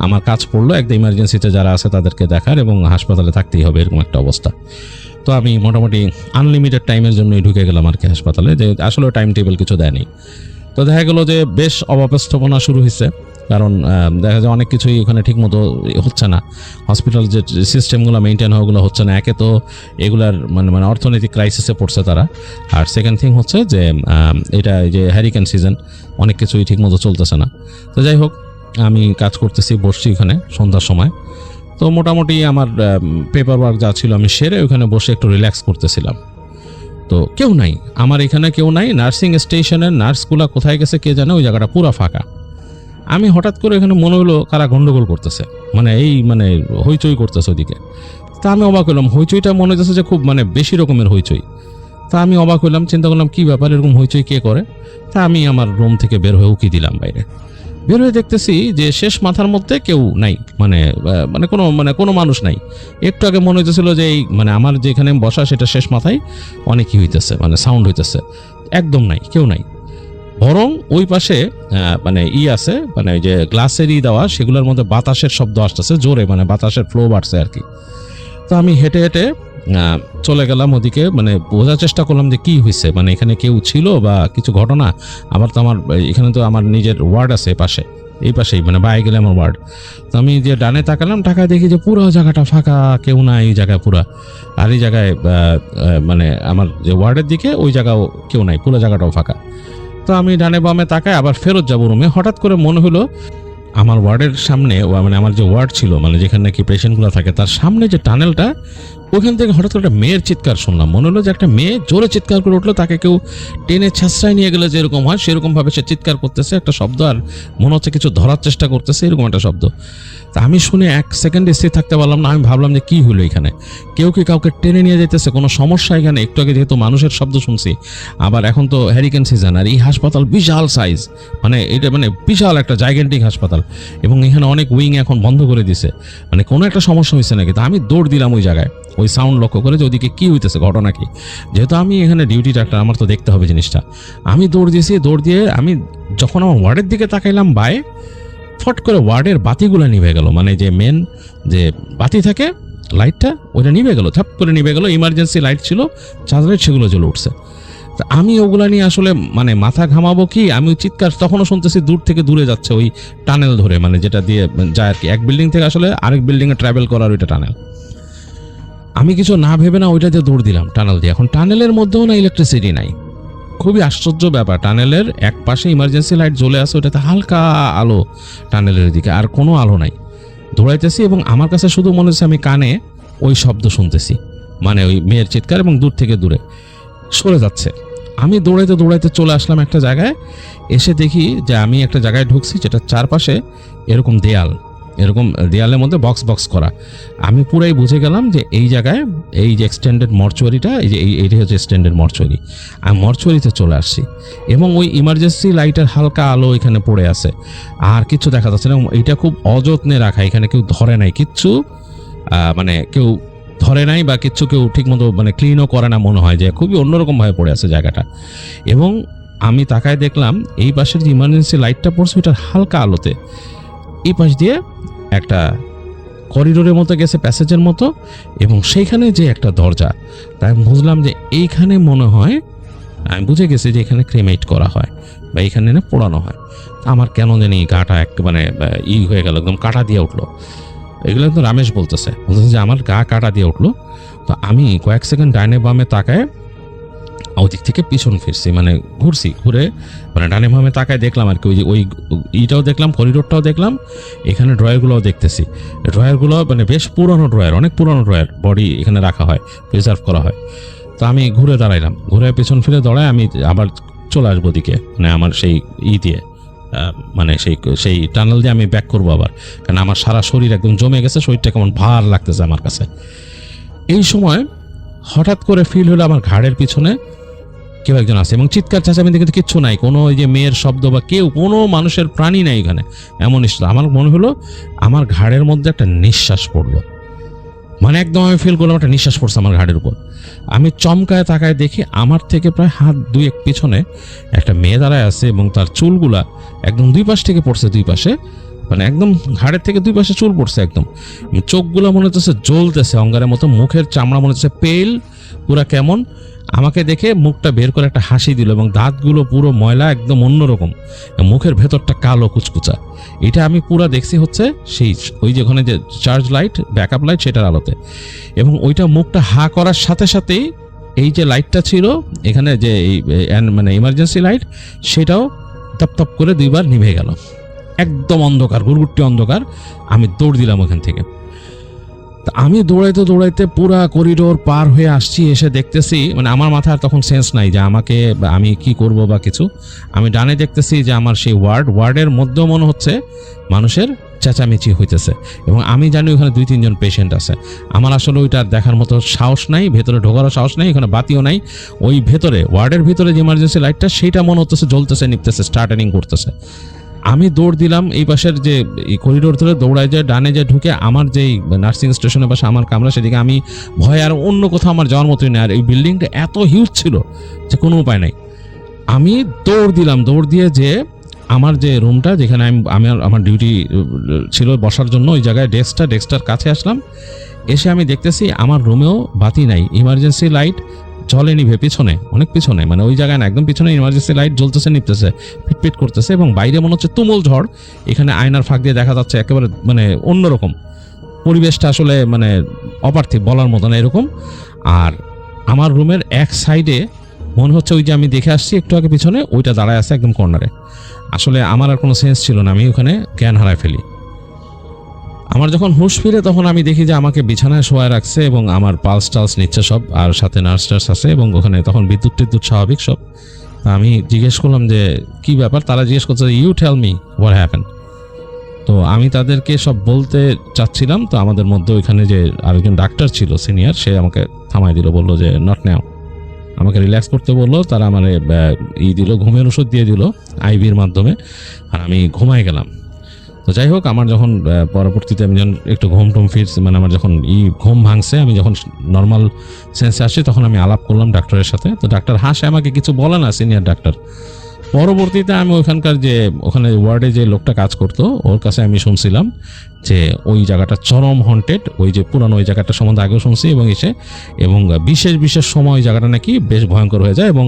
আমার কাজ পড়লো একদম ইমার্জেন্সিতে যারা আছে তাদেরকে দেখার, এবং হাসপাতালে থাকতেই হবে, এরকম একটা অবস্থা। তো আমি মোটামুটি আনলিমিটেড টাইমের জন্যই ঢুকে গেলাম আর কি হাসপাতালে, যে আসলে টাইম টেবিল কিছু দেয়নি। তো দেখা গেলো যে বেশ অব্যবস্থাপনা শুরু হয়েছে, কারণ দেখা যায় অনেক কিছুই ওখানে ঠিক মতো হচ্ছে না, হসপিটাল যে সিস্টেমগুলো মেনটেন হওয়াগুলো হচ্ছে না। একে তো এগুলার মানে অর্থনৈতিক ক্রাইসিসে পড়ছে তারা, আর সেকেন্ড থিং হচ্ছে যে এটা যে হ্যারিকেন সিজন, অনেক কিছুই ঠিক মতো চলতেছে না। তো যাই হোক, আমি কাজ করতেছি, বসছি ওখানে সন্ধ্যার সময়। তো মোটামুটি আমার পেপার ওয়ার্ক যা ছিল আমি সেরে ওখানে বসে একটু রিল্যাক্স করতেছিলাম, তো কেউ নাই, আমার এখানে কেউ নাই। নার্সিং স্টেশনের নার্সগুলা কোথায় গেছে কে জানে, ওই জায়গাটা পুরো ফাঁকা। আমি হঠাৎ করে এখানে মনে হলো কারা গন্ডগোল করতেছে, মানে হইচই করতেছে ওদিকে। তা আমি অবাক হলাম, হইচইটা মনে হচ্ছে যে খুব বেশি রকমের হইচই। তা আমি অবাক হলাম, চিন্তা করলাম কি ব্যাপার, এরকম হইচই কে করে। তা আমি আমার রুম থেকে বের হয়ে উকি দিলাম বাইরে। বের হয়ে দেখতেছি যে শেষ মাথার মধ্যে কেউ নাই, কোনো মানুষ নাই। একটু আগে মনে হইতেছিল যে এই আমার যেখানে বসা সেটা শেষ মাথায় অনেকই হইতেছে, সাউন্ড হইতেছে। একদম নাই, কেউ নাই। বরং ওই পাশে আছে, ওই যে গ্লাসের দেওয়া, সেগুলোর মধ্যে বাতাসের শব্দ আসতেছে জোরে, বাতাসের ফ্লো বাড়ছে আর কি। তো আমি হেঁটে হেঁটে চলে গেলাম ওদিকে, বোঝার চেষ্টা করলাম যে কি হয়েছে, এখানে কেউ ছিল বা কিছু ঘটনা। আবার তো এখানে তো আমার নিজের ওয়ার্ড আছে পাশে, এই পাশেই বাইরে গেলে আমার ওয়ার্ড। তো আমি যে ডানে তাকালাম, টাকায় দেখি যে পুরো জায়গাটা ফাঁকা, কেউ নাই এই জায়গায় পুরা। আর এই জায়গায় আমার যে ওয়ার্ডের দিকে ওই জায়গাও কেউ নাই, পুরো জায়গাটাও ফাঁকা। তো আমি ডানে বামে তাকায় আবার ফেরত যাবো রুমে, হঠাৎ করে মনে হলো আমার ওয়ার্ডের সামনে, আমার যে ওয়ার্ড ছিল, যেখানে নাকি পেশেন্টগুলো থাকে, তার সামনে যে টানেলটা, ওখান থেকে হঠাৎ করে একটা মেয়ের চিৎকার শুনলাম। মনে হলো যে একটা মেয়ে জোরে চিৎকার করে উঠলো, তাকে কেউ টেনে ছেঁচড়ায় নিয়ে গেলে যেরকম হয় সেরকম ভাবে সে চিৎকার করতেছে, একটা শব্দ, আর মনে হচ্ছে কিছু ধরার চেষ্টা করতেছে, এরকম একটা শব্দ। তা আমি শুনে এক সেকেন্ডে স্থির থাকতে পারলাম না। আমি ভাবলাম যে কি হলো এখানে, কেউ কি কাউকে টেনে নিয়ে যেতেছে, কোনো সমস্যা এখানে? একটু আগে যেহেতু মানুষের শব্দ শুনছি, আবার এখন তো হ্যারিকেন সিজন, আর এই হাসপাতাল বিশাল সাইজ, এটা বিশাল একটা জাইগেন্টিক হাসপাতাল, এবং এখানে অনেক উইং এখন বন্ধ করে দিছে, কোনো একটা সমস্যা হয়েছে নাকি। তা আমি দৌড় দিলাম ওই জায়গায়, ওই সাউন্ড লক্ষ্য করে যে ওদিকে কি হইতেছে, ঘটনা কি। যেহেতু আমি এখানে ডিউটি ডাক্তার, আমার তো দেখতে হবে জিনিসটা। আমি দৌড় দিয়ে আমি যখন আমার ওয়ার্ডের দিকে তাকাইলাম, ফট করে ওয়ার্ডের বাতিগুলো নিভে গেল, যে মেন যে বাতি থাকে লাইটটা, ওইটা নিভে গেল, ঝাপ করে নিভে গেল। ইমার্জেন্সি লাইট ছিল, চার্জ লাইট, সেগুলো জ্বলে উঠছে। তা আমি ওগুলা নিয়ে আসলে মাথা ঘামাবো কি, আমি চিৎকার তখনও শুনতেছি দূর থেকে দূরে যাচ্ছে, ওই টানেল ধরে, যেটা দিয়ে যায় আর কি, এক বিল্ডিং থেকে আসলে আরেক বিল্ডিংয়ে ট্রাভেল করার ওইটা টানেল। আমি কিছু না ভেবে না ওইটা দিয়ে দৌড় দিলাম টানেল দিয়ে। এখন টানেলের মধ্যেও না ইলেকট্রিসিটি নাই, খুবই আশ্চর্য ব্যাপার। টানেলের এক পাশে ইমার্জেন্সি লাইট জ্বলে আছে, ওটাতে হালকা আলো টানেলের দিকে, আর কোনো আলো নাই। দৌড়াইতেছি এবং আমার কাছে শুধু মনে হচ্ছে আমি কানে ওই শব্দ শুনতেছি, ওই মেয়ের চিৎকার, এবং দূর থেকে দূরে সরে যাচ্ছে। আমি দৌড়াইতে চলে আসলাম একটা জায়গায়, এসে দেখি যে আমি একটা জায়গায় ঢুকছি যেটা চারপাশে এরকম দেয়ালের মধ্যে বক্স করা। আমি পুরাই বুঝে গেলাম যে এই জায়গায় এই যে এক্সটেন্ডেড মর্চুয়ারিটা, এইটা হচ্ছে এক্সটেন্ডেড মর্চুয়ারি। আমি মর্চুয়ারিতে চলে আসছি, এবং ওই ইমার্জেন্সি লাইটের হালকা আলো এখানে পড়ে আছে, আর কিছু দেখা যাচ্ছে না। এইটা খুব অযত্নে রাখা, এখানে কেউ ধরে নাই কিচ্ছু, কেউ ধরে নাই বা কিচ্ছু, কেউ ঠিক মতো ক্লিনও করে না, মনে হয় যে খুবই অন্যরকম ভাবে পড়ে আছে জায়গাটা। এবং আমি তাকায় দেখলাম এই পাশের যে ইমার্জেন্সি লাইটটা পড়ছে, ওইটার হালকা আলোতে এই পাশ দিয়ে একটা করিডোরের মতো গেছে, প্যাসেজের মতো, এবং সেইখানে যে একটা দরজা। তাই বুঝলাম যে এইখানে মনে হয়, আমি বুঝে গেছি যে এখানে ক্রিমেট করা হয় বা এখানে না পোড়ানো হয়। আমার কেন জানি গাটা হয়ে গেল, একদম কাটা দিয়ে উঠলো। এগুলো একদম রামেশ বলতেছে যে আমার গা কাটা দিয়ে উঠলো। তো আমি কয়েক সেকেন্ড ডাইনে বামে তাকায় ওদিক থেকে পিছন ফিরছি, ঘুরছি, ঘুরে ডানে বামে তাকায় দেখলাম আর কি, ওই ইটাও দেখলাম, করিডোরটাও দেখলাম, এখানে ড্রয়ারগুলোও দেখতেছি। ড্রয়ারগুলো বেশ পুরনো ড্রয়ার, অনেক পুরনো ড্রয়ার, বডি এখানে রাখা হয়, প্রিজার্ভ করা হয়। তো আমি ঘুরে দাঁড়াইলাম, ঘুরে পিছন ফিরে দাঁড়ায় আমি আবার চলে আসবো দিকে, আমার সেই দিয়ে সেই টানেল দিয়ে আমি ব্যাক করবো আবার, কারণ আমার সারা শরীর একদম জমে গেছে, শরীরটা কেমন ভার লাগতেছে আমার কাছে। এই সময় হঠাৎ করে ফিল হলো আমার ঘাড়ের পিছনে কেউ একজন আছে, এবং চিৎকার চেঁচামেচি কিন্তু কিচ্ছু নাই, কোনো ওই যে মেয়ের শব্দ বা কেউ, কোনো মানুষের প্রাণী নাই এখানে, এমন নিশ্চিত। আমার মনে হলো আমার ঘাড়ের মধ্যে একটা নিঃশ্বাস পড়লো, একদম আমি ফিল করলাম একটা নিঃশ্বাস পড়ছে আমার ঘাড়ের উপর। আমি চমকায় তাকায় দেখি আমার থেকে প্রায় হাত দুয়েক পিছনে একটা মেয়ে দাঁড়ায় আছে, এবং তার চুলগুলা একদম দুই পাশ থেকে পড়ছে, দুই পাশে, একদম ঘাড়ের থেকে দুই পাশে চুল পড়ছে একদম। চোখগুলো মনে হচ্ছে জ্বলতেছে অঙ্গারের মতো, মুখের চামড়া মনে হচ্ছে পেল পুরা কেমন। আমাকে দেখে মুখটা বের করে একটা হাসি দিল, এবং দাঁতগুলো পুরো ময়লা, একদম অন্যরকম, মুখের ভেতরটা কালো কুচকুচা। এটা আমি পুরো দেখছি হচ্ছে সেই ওই যেখানে যে চার্জ লাইট, ব্যাকআপ লাইট, সেটার আলোতে। এবং ওইটা মুখটা হা করার সাথে সাথেই এই যে লাইটটা ছিল এখানে, যে ইমার্জেন্সি লাইট, সেটাও তপ করে দুইবার নিভে গেল, একদম অন্ধকার, গুড়গুড়টি অন্ধকার। আমি দৌড় দিলাম ওখান থেকে। তা আমি দৌড়াইতে দৌড়াইতে পুরা করিডোর পার হয়ে আসছি, এসে দেখতেছি মানে আমার মাথায় আর তখন সেন্স নাই যে আমি কি করব বা কিছু। আমি ডানে দেখতেছি যে আমার সেই ওয়ার্ডের মধ্যেও মনে হচ্ছে মানুষের চেঁচামেচি হইতেছে, এবং আমি জানি ওখানে 2-3 জন পেশেন্ট আছে। আমার আসলে ওইটা দেখার মতো সাহস নাই, ভেতরে ঢোকারও সাহস নাই, এখানে বাতিও নাই। ওই ভেতরে ওয়ার্ডের ভিতরে যে ইমার্জেন্সি লাইটটা সেইটা মনে হচ্ছে জ্বলতেছে, নিপতেছে, স্টার্টারিং করতেছে। আমি দৌড় দিলাম এই পাশের যে করিডোর ধরে দৌড়ায় যায়, ডানে যায় ঢুকে আমার যেই নার্সিং স্টেশনের পাশে আমার কামরা, সেদিকে আমি ভয়ে আর অন্য কোথাও আমার যাওয়ার মতোই না। আর এই বিল্ডিংটা এত হিউজ ছিল যে কোনো উপায় নাই। আমি দৌড় দিলাম, দৌড় দিয়ে যে আমার যে রুমটা যেখানে আমার ডিউটি ছিল বসার জন্য, ওই জায়গায় ডেস্কটার কাছে আসলাম। এসে আমি দেখতেছি আমার রুমেও বাতি নাই, ইমার্জেন্সি লাইট জ্বলে নিভে, পিছনে অনেক পিছনে, মানে ওই জায়গায় না, একদম পিছনে ইমার্জেন্সি লাইট জ্বলতেছে, নিপতেছে, পিটপিট করতেছে, এবং বাইরে মনে হচ্ছে তুমুল ঝড়। এখানে আয়নার ফাঁক দিয়ে দেখা যাচ্ছে একেবারে মানে অন্যরকম পরিবেশটা, আসলে মানে অপার্থিব বলার মতো না এরকম। আর আমার রুমের এক সাইডে মনে হচ্ছে ওই যে আমি দেখে আসছি একটু আগে পিছনে, ওইটা দাঁড়ায় আছে একদম কর্নারে। আসলে আমার আর কোনো সেন্স ছিল না, আমি ওখানে জ্ঞান হারায় ফেলি। আমার যখন হুঁশ ফিরে তখন আমি দেখি যে আমাকে বিছানায় শোয়া রাখছে এবং আমার পালস টালস নিচ্ছে সব, আর সাথে নার্স টার্স আছে, এবং ওখানে তখন বিদ্যুৎ টিদ্যুৎ স্বাভাবিক সব। আমি জিজ্ঞেস করলাম যে কি ব্যাপার, তারা জিজ্ঞেস করছে you tell me what happen. তো আমি তাদেরকে সব বলতে চাচ্ছিলাম, তো আমাদের মধ্যে ওইখানে যে আরেকজন ডাক্তার ছিল সিনিয়র, সে আমাকে থামাই দিল, বললো যে নট নাও, আমাকে রিল্যাক্স করতে বললো। তারা আমার দিল, ঘুমের ওষুধ দিয়ে দিল আইভির মাধ্যমে, আর আমি ঘুমাই গেলাম। তো যাই হোক, আমার যখন পরবর্তীতে আমি যখন একটু ঘুম ফিরছি, মানে আমার যখন ঘুম ভাঙছে, আমি যখন নর্মাল সেন্সে আসছি, তখন আমি আলাপ করলাম ডাক্তারের সাথে। তো ডাক্তার হাসে, আমাকে কিছু বলে না, সিনিয়র ডাক্তার। পরবর্তীতে আমি ওখানে ওয়ার্ডে যে লোকটা কাজ করতো, ওর কাছে আমি শুনছিলাম যে ওই জায়গাটা চরম হন্টেড, ওই যে পুরানো ওই জায়গাটা সম্বন্ধে আগেও শুনছি, এবং বিশেষ সময় ওই জায়গাটা নাকি বেশ ভয়ঙ্কর হয়ে যায়, এবং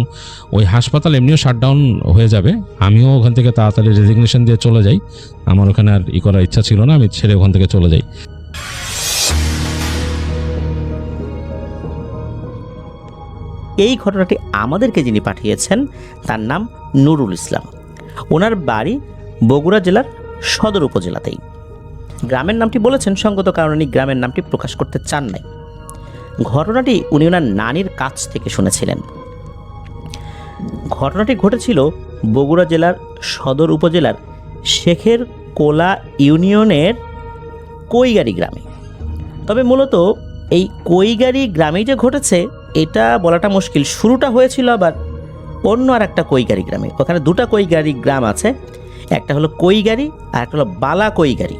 ওই হাসপাতাল এমনিও শাটডাউন হয়ে যাবে। আমিও ওখান থেকে তাড়াতাড়ি রেজিগনেশন দিয়ে চলে যাই, আমার ওখানে আর করার ইচ্ছা ছিল না, আমি ছেড়ে ওখান থেকে চলে যাই। এই ঘটনাটি আমাদেরকে যিনি পাঠিয়েছেন তার নাম নুরুল ইসলাম। ওনার বাড়ি বগুড়া জেলার সদর উপজেলাতেই। গ্রামের নামটি বলেছেন সঙ্গত কারণে গ্রামের নামটি প্রকাশ করতে চান নাই। ঘটনাটি উনি ওনার নানির কাছ থেকে শুনেছিলেন। ঘটনাটি ঘটেছিল বগুড়া জেলার সদর উপজেলার শেখের কোলা ইউনিয়নের কৈগাড়ি গ্রামে। তবে মূলত এই কৈগাড়ি গ্রামেই যে ঘটেছে এটা বলাটা মুশকিল। শুরুটা হয়েছিল আবার অন্য আর একটা কৈগাড়ি গ্রামে। ওখানে দুটা কৈগাড়ি গ্রাম আছে, একটা হলো কৈগাড়ি আর একটা হলো বালা কৈগাড়ি।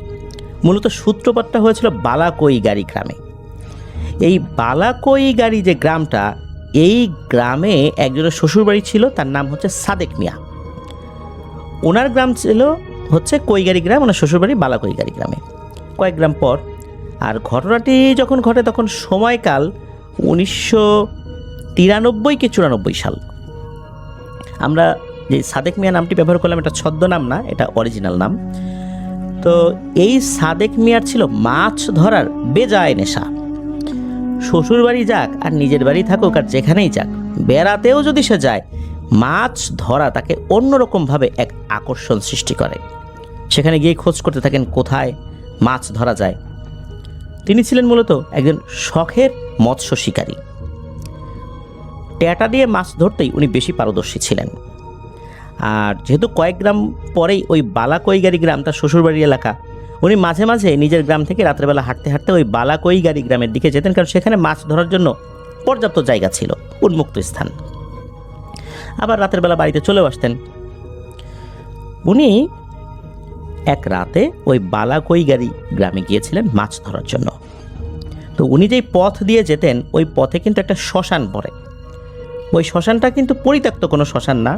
মূলত সূত্রপাতটা হয়েছিল বালা কৈগাড়ি গ্রামে। এই বালা কৈগাড়ি যে গ্রামটা, এই গ্রামে একজনের শ্বশুরবাড়ি ছিল, তার নাম হচ্ছে সাদেক মিয়া। ওনার গ্রাম ছিল হচ্ছে কৈগাড়ি গ্রাম, ওনার শ্বশুরবাড়ি বালা কৈগাড়ি গ্রামে। কয়েক গ্রাম পর, আর ঘটনাটি যখন ঘটে তখন সময়কাল 1993 কি 94 সাল। আমরা যে সাদেক মিয়া নামটি ব্যবহার করলাম, এটা ছদ্মনাম না, এটা অরিজিনাল নাম। তো এই সাদেক মিয়ার ছিল মাছ ধরার বেজায় নেশা। শ্বশুর বাড়ি যাক আর নিজের বাড়ি থাকুক আর যেখানেই যাক, বেড়াতেও যদি সে যায়, মাছ ধরা তাকে অন্যরকমভাবে এক আকর্ষণ সৃষ্টি করে। সেখানে গিয়ে খোঁজ করতে থাকেন কোথায় মাছ ধরা যায়। তিনি ছিলেন মূলত একজন শখের মৎস্য শিকারী। ট্যাটা দিয়ে মাছ ধরতেই উনি বেশি পারদর্শী ছিলেন। আর যেহেতু কয়েক গ্রাম পরেই ওই বালা কৈগাড়ি গ্রাম তার শ্বশুরবাড়ির এলাকা, উনি মাঝে মাঝে নিজের গ্রাম থেকে রাত্রেবেলা হাঁটতে হাঁটতে ওই বালা কৈগাড়ি গ্রামের দিকে যেতেন, কারণ সেখানে মাছ ধরার জন্য পর্যাপ্ত জায়গা ছিল, উন্মুক্ত স্থান। আবার রাতের বেলা বাড়িতে চলেও আসতেন। উনি এক রাতে ওই বালা কৈগাড়ি গ্রামে গিয়েছিলেন মাছ ধরার জন্য। তো উনি যেই পথ দিয়ে যেতেন, ওই পথে কিন্তু একটা শ্মশান পড়ে। ওই শ্মশানটা কিন্তু পরিত্যক্ত কোনো শ্মশান না,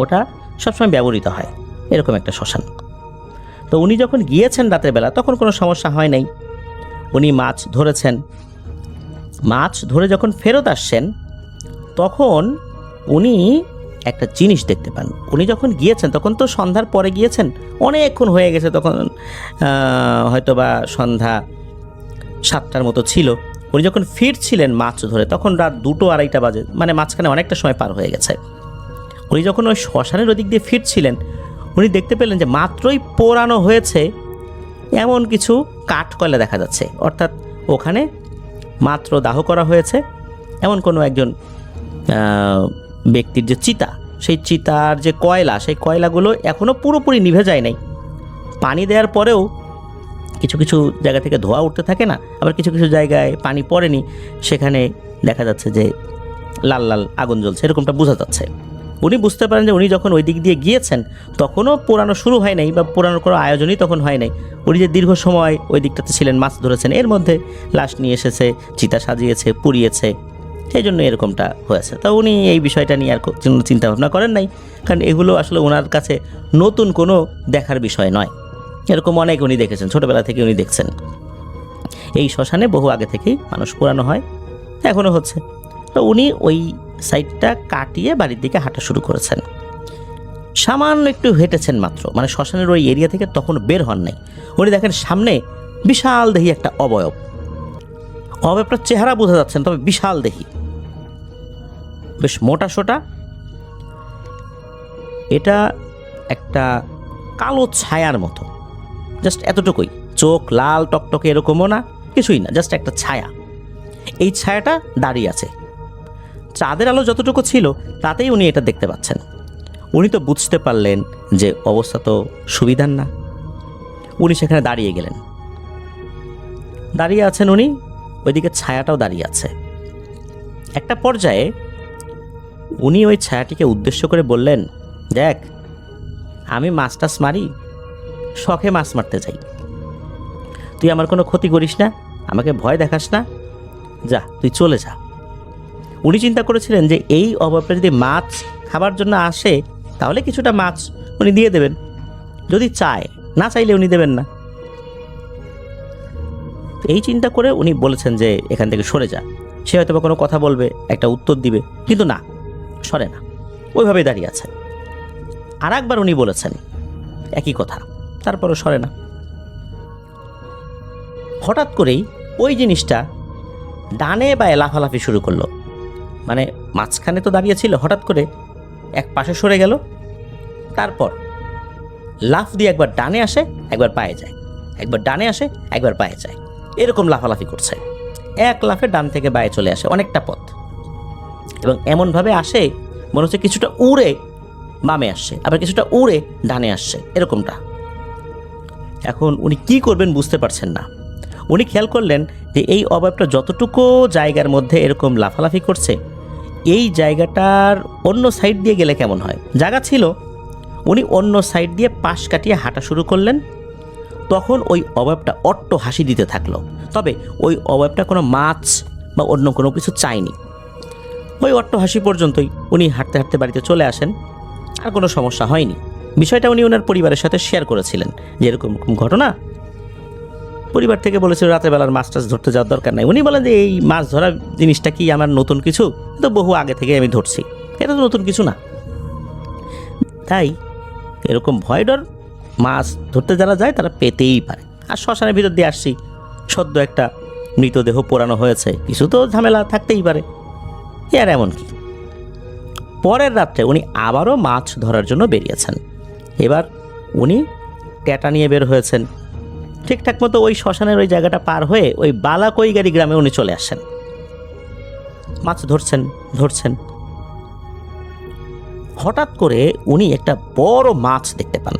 ওটা সবসময় ব্যবহৃত হয়, এরকম একটা শ্মশান। তো উনি যখন গিয়েছেন রাতের বেলা, তখন কোনো সমস্যা হয় নাই। উনি মাছ ধরেছেন। মাছ ধরে যখন ফেরত আসছেন, তখন উনি একটা জিনিস দেখতে পান। উনি যখন গিয়েছেন তখন তো সন্ধ্যার পরে গিয়েছেন, অনেকক্ষণ হয়ে গেছে, তখন হয়তো বা সন্ধ্যা 7টার মতো ছিল। উনি যখন ফিরছিলেন মাছ ধরে, তখন রাত 2-2-2:30 বাজে, মানে মাঝখানে অনেকটা সময় পার হয়ে গেছে। উনি যখন ওই শ্মশানের ওদিক দিয়ে ফিরছিলেন, উনি দেখতে পেলেন যে মাত্রই পোড়ানো হয়েছে এমন কিছু কাঠ কয়লা দেখা যাচ্ছে, অর্থাৎ ওখানে মাত্র দাহ করা হয়েছে এমন কোনো একজন ব্যক্তির যে চিতা, সেই চিতার যে কয়লা, সেই কয়লাগুলো এখনও পুরোপুরি নিভে যায় নাই। পানি দেওয়ার পরেও কিছু কিছু জায়গা থেকে ধোঁয়া উঠতে থাকে না, আবার কিছু কিছু জায়গায় পানি পড়েনি, সেখানে দেখা যাচ্ছে যে লাল লাল আগুন জ্বলছে, এরকমটা বোঝা যাচ্ছে। উনি বুঝতে পারেন যে উনি যখন ওই দিক দিয়ে গিয়েছেন তখনও পোড়ানো শুরু হয় নাই, বা পোড়ানোর কোনো আয়োজনই তখন হয় নাই। উনি যে দীর্ঘ সময় ওই দিকটাতে ছিলেন, মাছ ধরেছেন, এর মধ্যে লাশ নিয়ে এসেছে, চিতা সাজিয়েছে, পুড়িয়েছে, সেই জন্য এরকমটা হয়েছে। তা উনি এই বিষয়টা নিয়ে আর চিন্তা ভাবনা করেন নাই, কারণ এগুলো আসলে ওনার কাছে নতুন কোনো দেখার বিষয় নয়। এরকম অনেক উনি দেখেছেন, ছোটোবেলা থেকে উনি দেখছেন। এই শ্মশানে বহু আগে থেকেই মানুষ পোড়ানো হয়, এখনও হচ্ছে। তো উনি ওই সাইডটা কাটিয়ে বাড়ির দিকে হাঁটা শুরু করেছেন। সামান্য একটু হেঁটেছেন মাত্র, মানে শ্মশানের ওই এরিয়া থেকে তখন বের হন নাই। উনি দেখেন সামনে বিশাল দেহি একটা অবয়ব। অবয়বটার চেহারা বোঝা যাচ্ছেন, তবে বিশাল দেহি, বেশ মোটা সোটা। এটা একটা কালো ছায়ার মতো, জাস্ট এতটুকুই, চোখ লাল টকটকে এরকমও না, কিছুই না, জাস্ট একটা ছায়া। এই ছায়াটা দাঁড়িয়ে আছে, চাঁদের আলো যতটুকু ছিল তাতেই উনি এটা দেখতে পাচ্ছেন। উনি তো বুঝতে পারলেন যে অবস্থা তো সুবিধার না। উনি সেখানে দাঁড়িয়ে গেলেন, দাঁড়িয়ে আছেন উনি, ওইদিকে ছায়াটাও দাঁড়িয়ে আছে। একটা পর্যায়ে উনি ওই ছায়াটিকে উদ্দেশ্য করে বললেন, দেখ, আমি মাছ টাছ মারি, শখে মাছ মারতে যাই, তুই আমার কোনো ক্ষতি করিস না, আমাকে ভয় দেখাস না, যা, তুই চলে যা। উনি চিন্তা করেছিলেন যে এই অবয়বটা যদি মাছ খাবার জন্য আসে তাহলে কিছুটা মাছ উনি দিয়ে দেবেন, যদি চায়, না চাইলে উনি দেবেন না। এই চিন্তা করে উনি বলেছেন যে এখান থেকে সরে যা, সে হয়তো বা কোনো কথা বলবে, একটা উত্তর দিবে, কিন্তু না, সরে না, ওইভাবেই দাঁড়িয়ে আছে। আর একবার উনি বলেছেন একই কথা, তারপরও সরে না। হঠাৎ করেই ওই জিনিসটা ডানে বায়ে লাফালাফি শুরু করলো, মানে মাঝখানে তো দাঁড়িয়েছিল, হঠাৎ করে এক পাশে সরে গেল, তারপর লাফ দিয়ে একবার ডানে আসে, একবার পায়ে যায়, একবার ডানে আসে, একবার পায়ে যায়, এরকম লাফালাফি করছে। এক লাফে ডান থেকে বায়ে চলে আসে অনেকটা পথ, এবং এমনভাবে আসে মনে হচ্ছে কিছুটা উড়ে বামে আসছে, আবার কিছুটা উড়ে ডানে আসছে, এরকমটা। এখন উনি কি করবেন বুঝতে পারছেন না। উনি খেয়াল করলেন যে এই অবয়বটা যতটুকু জায়গার মধ্যে এরকম লাফালাফি করছে, এই জায়গাটার অন্য সাইড দিয়ে গেলে কেমন হয়। জায়গা ছিল, উনি অন্য সাইড দিয়ে পাশ কাটিয়ে হাঁটা শুরু করলেন। তখন ওই অবয়বটা অট্ট হাসি দিতে থাকলো, তবে ওই অবয়বটা কোনো মাছ বা অন্য কোনো কিছু চায়নি। ওই অট্ট হাসি পর্যন্তই উনি হাঁটতে হাঁটতে বাড়িতে চলে আসেন, আর কোনো সমস্যা হয়নি। বিষয়টা উনি ওনার পরিবারের সাথে শেয়ার করেছিলেন যে এরকম ঘটনা। পরিবার থেকে বলেছিল রাতের বেলার মাছ টাছ ধরতে যাওয়ার দরকার নাই। উনি বলেন যে এই মাছ ধরা জিনিসটা কি আমার নতুন কিছু, তো বহু আগে থেকে আমি ধরছি, এটা তো নতুন কিছু না। তাই এরকম ভয় ডর মাছ ধরতে যারা যায় তারা পেতেই পারে। আর শ্মশানের ভিতর দিয়ে আসছি, সদ্য একটা মৃতদেহ পোড়ানো হয়েছে, কিছু তো ঝামেলা থাকতেই পারে, আর এমন কি। পরের রাত্রে উনি আবারও মাছ ধরার জন্য বেরিয়েছেন। এবার উনি ট্যাটা নিয়ে বের হয়েছেন। ঠিকঠাক মতো ওই শ্মশানের ওই জায়গাটা পার হয়ে ওই বালাকইগাড়ি গ্রামে উনি চলে আসেন। মাছ ধরছেন। হঠাৎ করে উনি একটা বড় মাছ দেখতে পান।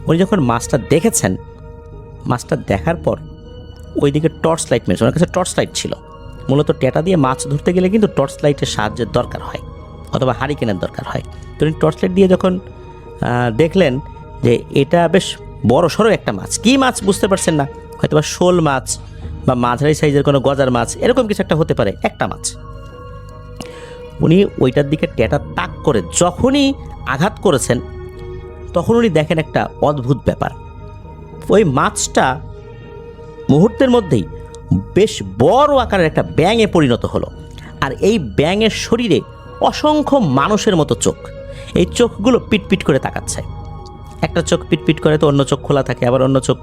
উনি যখন মাছটা দেখেছেন, মাছটা দেখার পর ওইদিকে টর্চ লাইট মেরেছে। ওনার কাছে টর্চ লাইট ছিল। মূলত ট্যাটা দিয়ে মাছ ধরতে গেলে কিন্তু টর্চ লাইটের সাহায্যের দরকার হয়, অথবা হারিকেনের দরকার হয়। তো উনি টর্চ লাইট দিয়ে যখন দেখলেন যে এটা বেশ বড় সড়ো একটা মাছ, কী মাছ বুঝতে পারছেন না, হয়তো বা শোল মাছ বা মাঝারি সাইজের কোনো গজার মাছ, এরকম কিছু একটা হতে পারে, একটা মাছ। উনি ওইটার দিকে ট্যাটা তাক করে যখনই আঘাত করেছেন, তখন উনি দেখেন একটা অদ্ভুত ব্যাপার। ওই মাছটা মুহূর্তের মধ্যেই বেশ বড় আকারের একটা ব্যাঙে পরিণত হলো। আর এই ব্যাঙের শরীরে অসংখ্য মানুষের মতো চোখ। এই চোখগুলো পিটপিট করে তাকাচ্ছে। একটা চোখ পিটপিট করে তো অন্য চোখ খোলা থাকে, আবার অন্য চোখ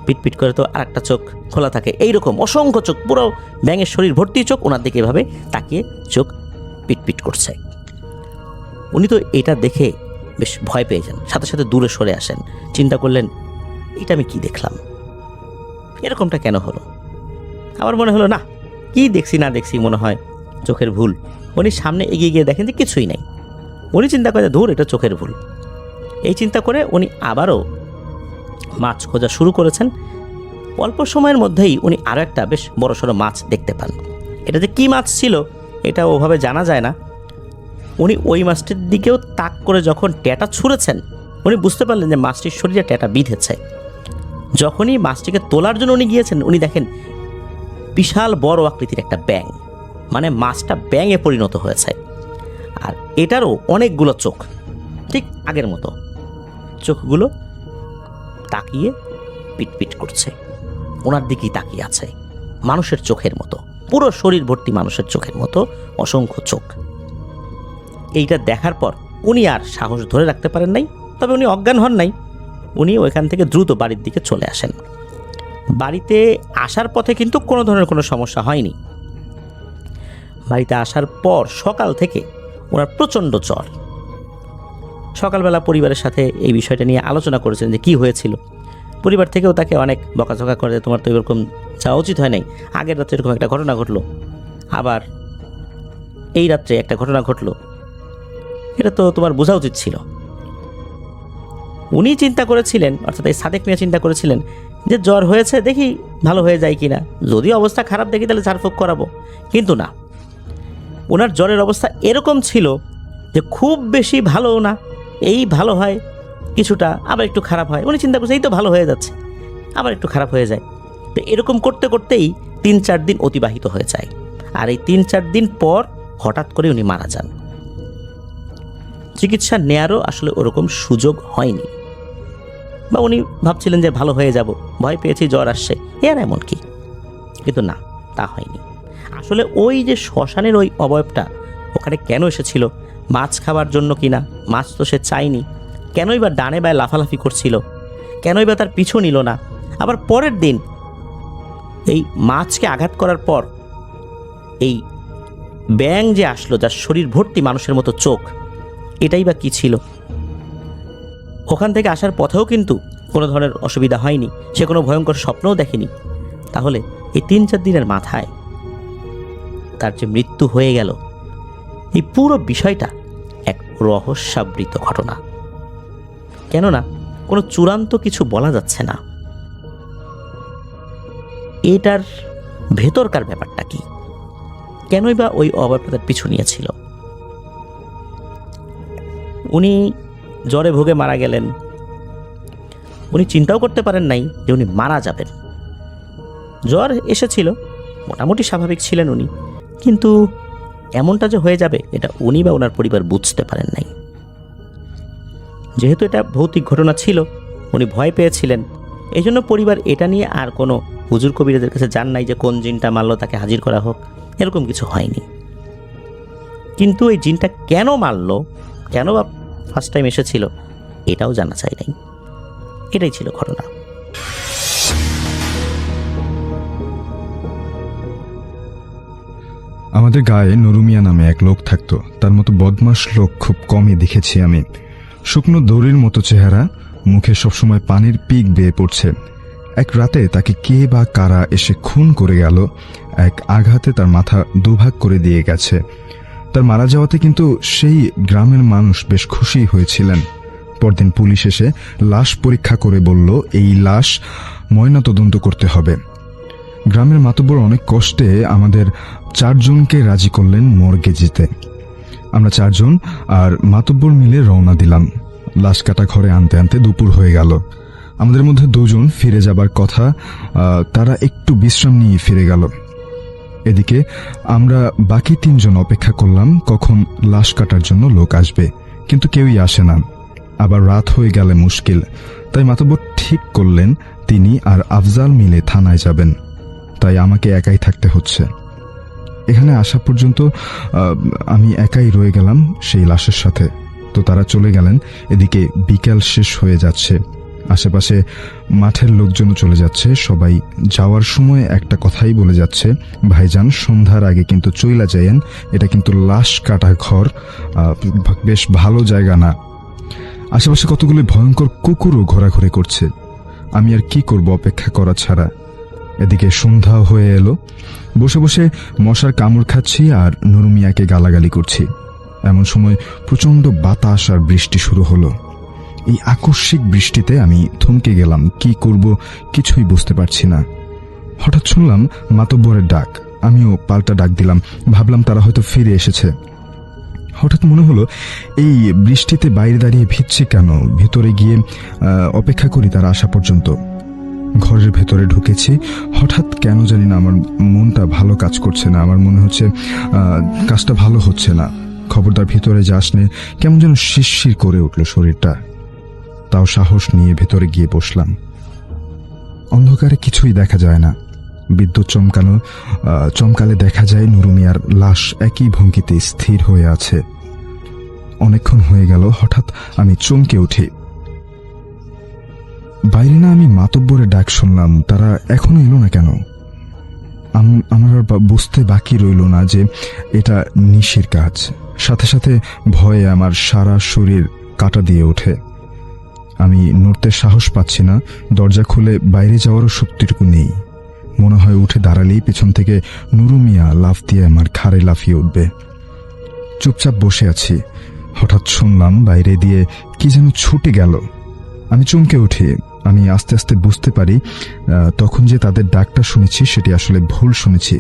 পিটপিট করে তো আর একটা চোখ খোলা থাকে, এইরকম অসংখ্য চোখ, পুরো ব্যাঙের শরীর ভর্তি চোখ, ওনার দিকে এভাবে তাকিয়ে চোখ পিটপিট করছে। উনি তো এটা দেখে বেশ ভয় পেয়ে যান, সাথে সাথে দূরে সরে আসেন। চিন্তা করলেন এটা আমি কি দেখলাম, এরকমটা কেন হলো? আমার মনে হলো না, কি দেখছি না দেখছি, মনে হয় চোখের ভুল। উনি সামনে এগিয়ে গিয়ে দেখেন যে কিছুই নাই। উনি চিন্তা করে ধুর, এটা চোখের ভুল। এই চিন্তা করে উনি আবারও মাছ খোঁজা শুরু করেছেন। অল্প সময়ের মধ্যেই উনি আরও একটা বেশ বড়সড় মাছ দেখতে পান। এটা যে কী মাছ ছিল এটা ওভাবে জানা যায় না। উনি ওই মাছটির দিকেও তাক করে যখন ট্যাটা ছুঁড়েছেন, উনি বুঝতে পারলেন যে মাছটির শরীরে ট্যাটা বিঁধেছে। যখনই মাছটিকে তোলার জন্য উনি গিয়েছেন, উনি দেখেন বিশাল বড় আকৃতির একটা ব্যাঙ, মানে মাছটা ব্যাঙে পরিণত হয়েছে। আর এটারও অনেকগুলো চোখ, ঠিক আগের মতো। চোখগুলো তাকিয়ে পিটপিট করছে, ওনার দিকেই তাকিয়ে আছে, মানুষের চোখের মতো, পুরো শরীর ভর্তি মানুষের চোখের মতো অসংখ্য চোখ। এইটা দেখার পর উনি আর সাহস ধরে রাখতে পারেন নাই, তবে উনি অজ্ঞান হন নাই। উনি ওইখান থেকে দ্রুত বাড়ির দিকে চলে আসেন। বাড়িতে আসার পথে কিন্তু কোনো ধরনের কোনো সমস্যা হয়নি। বাড়িতে আসার পর সকাল থেকে ওনার প্রচণ্ড জ্বর। সকালবেলা পরিবারের সাথে এই বিষয়টা নিয়ে আলোচনা করেছেন যে কি হয়েছিল। পরিবার থেকেও তাকে অনেক বকাঝকা করে, তোমার তো এরকম যাওয়া উচিত হয় নাই, আগের রাত্রে এরকম একটা ঘটনা ঘটলো, আবার এই রাত্রে একটা ঘটনা ঘটলো, এটা তো তোমার বোঝা উচিত ছিল। উনি চিন্তা করেছিলেন, অর্থাৎ এই সাদেক মিয়া চিন্তা করেছিলেন যে জ্বর হয়েছে, দেখি ভালো হয়ে যায় কিনা, যদি অবস্থা খারাপ দেখি তাহলে ঝাড়ফুঁক করাবো। কিন্তু না, ওনার জ্বরের অবস্থা এরকম ছিল যে খুব বেশি ভালো না, এই ভালো হয় কিছুটা, আবার একটু খারাপ হয়। উনি চিন্তা করছে এই তো ভালো হয়ে যাচ্ছে, আবার একটু খারাপ হয়ে যায়। তো এরকম করতে করতেই 3-4 দিন অতিবাহিত হয়ে যায়। আর এই 3-4 দিন পর হঠাৎ করে উনি মারা যান। চিকিৎসা নেয়ারও আসলে ওরকম সুযোগ হয়নি, বা উনি ভাবছিলেন যে ভালো হয়ে যাব, ভয় পেয়েছি জ্বর আসছে, আর এমন কি। কিন্তু না, তা হয়নি। আসলে ওই যে শ্মশানের ওই অবয়বটা ওখানে কেন এসেছিল, মাছ খাবার জন্য কিনা? মাছ তো সে চায়নি। কেনই বা ডানে বায়ে লাফালাফি করছিল, কেনই বা তার পিছু নিল না? আবার পরের দিন এই মাছকে আঘাত করার পর এই ব্যাঙ যে আসলো, যার শরীর ভর্তি মানুষের মতো চোখ, এটাই বা কি ছিল? ওখান থেকে আসার পথেও কিন্তু কোনো ধরনের অসুবিধা হয়নি, সে কোনো ভয়ঙ্কর স্বপ্নও দেখেনি। তাহলে এই 3-4 দিনের মাথায় তার যে মৃত্যু হয়ে গেল, এই পুরো বিষয়টা এক রহস্যাবৃত ঘটনা। কেননা কোনো চূড়ান্ত কিছু বলা যাচ্ছে না এটার ভেতরকার ব্যাপারটা কি, কেনই বা ওই অবয়বটার পিছু নিয়েছিল। উনি জ্বরে ভোগে মারা গেলেন, উনি চিন্তাও করতে পারেন নাই যে উনি মারা যাবেন। জ্বর এসেছিল, মোটামুটি স্বাভাবিক ছিলেন উনি, কিন্তু এমনটা যে হয়ে যাবে এটা উনি বা ওনার পরিবার বুঝতে পারেন নাই। যেহেতু এটা ভৌতিক ঘটনা ছিল, উনি ভয় পেয়েছিলেন, এই জন্য পরিবার এটা নিয়ে আর কোনো হুজুর কবিরাজের কাছে যান নাই যে কোন জিনটা মারলো তাকে হাজির করা হোক, এরকম কিছু হয়নি। কিন্তু এই জিনটা কেন মারলো, কেন বা ফার্স্ট টাইম এসেছিল, এটাও জানা চাই নাই। এটাই ছিল ঘটনা। আমাদের গায়ে নুরুমিয়া নামে এক লোক থাকতো। তার মতো বদমাশ লোক খুব কমই দেখেছি আমি। শুকনো দড়ির মতো চেহারা, মুখে সবসময় পানির পিক বেয়ে পড়ছে। এক রাতে তাকে কে বা কারা এসে খুন করে গেল, এক আঘাতে তার মাথা দুভাগ করে দিয়ে গেছে। তার মারা যাওয়াতে কিন্তু সেই গ্রামের মানুষ বেশ খুশি হয়েছিলেন। পরদিন পুলিশ এসে লাশ পরীক্ষা করে বলল এই লাশ ময়নাতদন্ত করতে হবে। গ্রামের মাতব্বর অনেক কষ্টে আমাদের 4 জনকে রাজি করলেন মর্গে যেতে। আমরা 4 জন আর মাতব্বর মিলে রওনা দিলাম। লাশ কাটা ঘরে আনতে আনতে দুপুর হয়ে গেল। আমাদের মধ্যে 2 জন ফিরে যাবার কথা, তারা একটু বিশ্রাম নিয়ে ফিরে গেল। এদিকে আমরা বাকি 3 জন অপেক্ষা করলাম কখন লাশ কাটার জন্য লোক আসবে, কিন্তু কেউই আসে না। আবার রাত হয়ে গেলে মুশকিল, তাই মাতব্বর ঠিক করলেন তিনি আর আফজাল মিলে থানায় যাবেন। তাই আমাকে একাই থাকতে হচ্ছে। এখানে আসা পর্যন্ত আমি একাই রয়ে গেলাম সেই লাশের সাথে। তো তারা চলে গেলেন। এদিকে বিকেল শেষ হয়ে যাচ্ছে, আশেপাশে মাঠের লোকজনও চলে যাচ্ছে। সবাই যাওয়ার সময় একটা কথাই বলে যাচ্ছে, ভাইজান সন্ধ্যার আগে কিন্তু চইলা যায়েন, এটা কিন্তু লাশ কাটা ঘর, বেশ ভালো জায়গা না। আশেপাশে কতগুলি ভয়ঙ্কর কুকুরও ঘোরাঘুরি করছে। আমি আর কি করব অপেক্ষা করা ছাড়া। এদিকে সন্ধ্যা হয়ে এলো। বসে বসে মশার কামড় খাচ্ছি আর নুরু মিয়াকে গালাগালি করছি। এমন সময় প্রচণ্ড বাতাস আর বৃষ্টি শুরু হলো। এই আকস্মিক বৃষ্টিতে আমি থমকে গেলাম, কি করব কিছুই বুঝতে পারছি না। হঠাৎ শুনলাম মাতব্বরের ডাক। আমিও পাল্টা ডাক দিলাম, ভাবলাম তারা হয়তো ফিরে এসেছে। হঠাৎ মনে হলো এই বৃষ্টিতে বাইরে দাঁড়িয়ে ভিজছি কেন, ভিতরে গিয়ে অপেক্ষা করি তারা আসা পর্যন্ত। ঘরের ভেতরে ঢুকেছি। হঠাৎ কেন জানি না আমার মনটা ভালো কাজ করছে না। আমার মনে হচ্ছে কাজটা ভালো হচ্ছে না। খবরদার ভিতরে যাস নে, কেমন যেন শিরশির করে উঠল শরীরটা। তাও সাহস নিয়ে ভেতরে গিয়ে বসলাম। অন্ধকারে কিছুই দেখা যায় না। বিদ্যুৎ চমকালে দেখা যায় নুরু মিয়ার লাশ একই ভঙ্গিতে স্থির হয়ে আছে। অনেকক্ষণ হয়ে গেল। হঠাৎ আমি চমকে উঠি। বাইরে না আমি মাতব্বরের ডাক শুনলাম, তারা এখনো এলো না কেন? আমার বুঝতে বাকি রইল না যে এটা নিশির কাজ। সাথে সাথে ভয়ে আমার সারা শরীর কাঁটা দিয়ে ওঠে। আমি নড়তে সাহস পাচ্ছি না। দরজা খুলে বাইরে যাওয়ারও শক্তিটুকু নেই। মনে হয় উঠে দাঁড়ালেই পেছন থেকে নুরু মিয়া লাফ দিয়ে আমার ঘাড়ে লাফিয়ে উঠবে। চুপচাপ বসে আছি। হঠাৎ শুনলাম বাইরে দিয়ে কি যেন ছুটে গেল। আমি চমকে উঠি। আমি আস্তে আস্তে বুঝতে পারি তখন যে তাদের ডাকটা শুনেছি সেটি আসলে ভুল শুনেছি।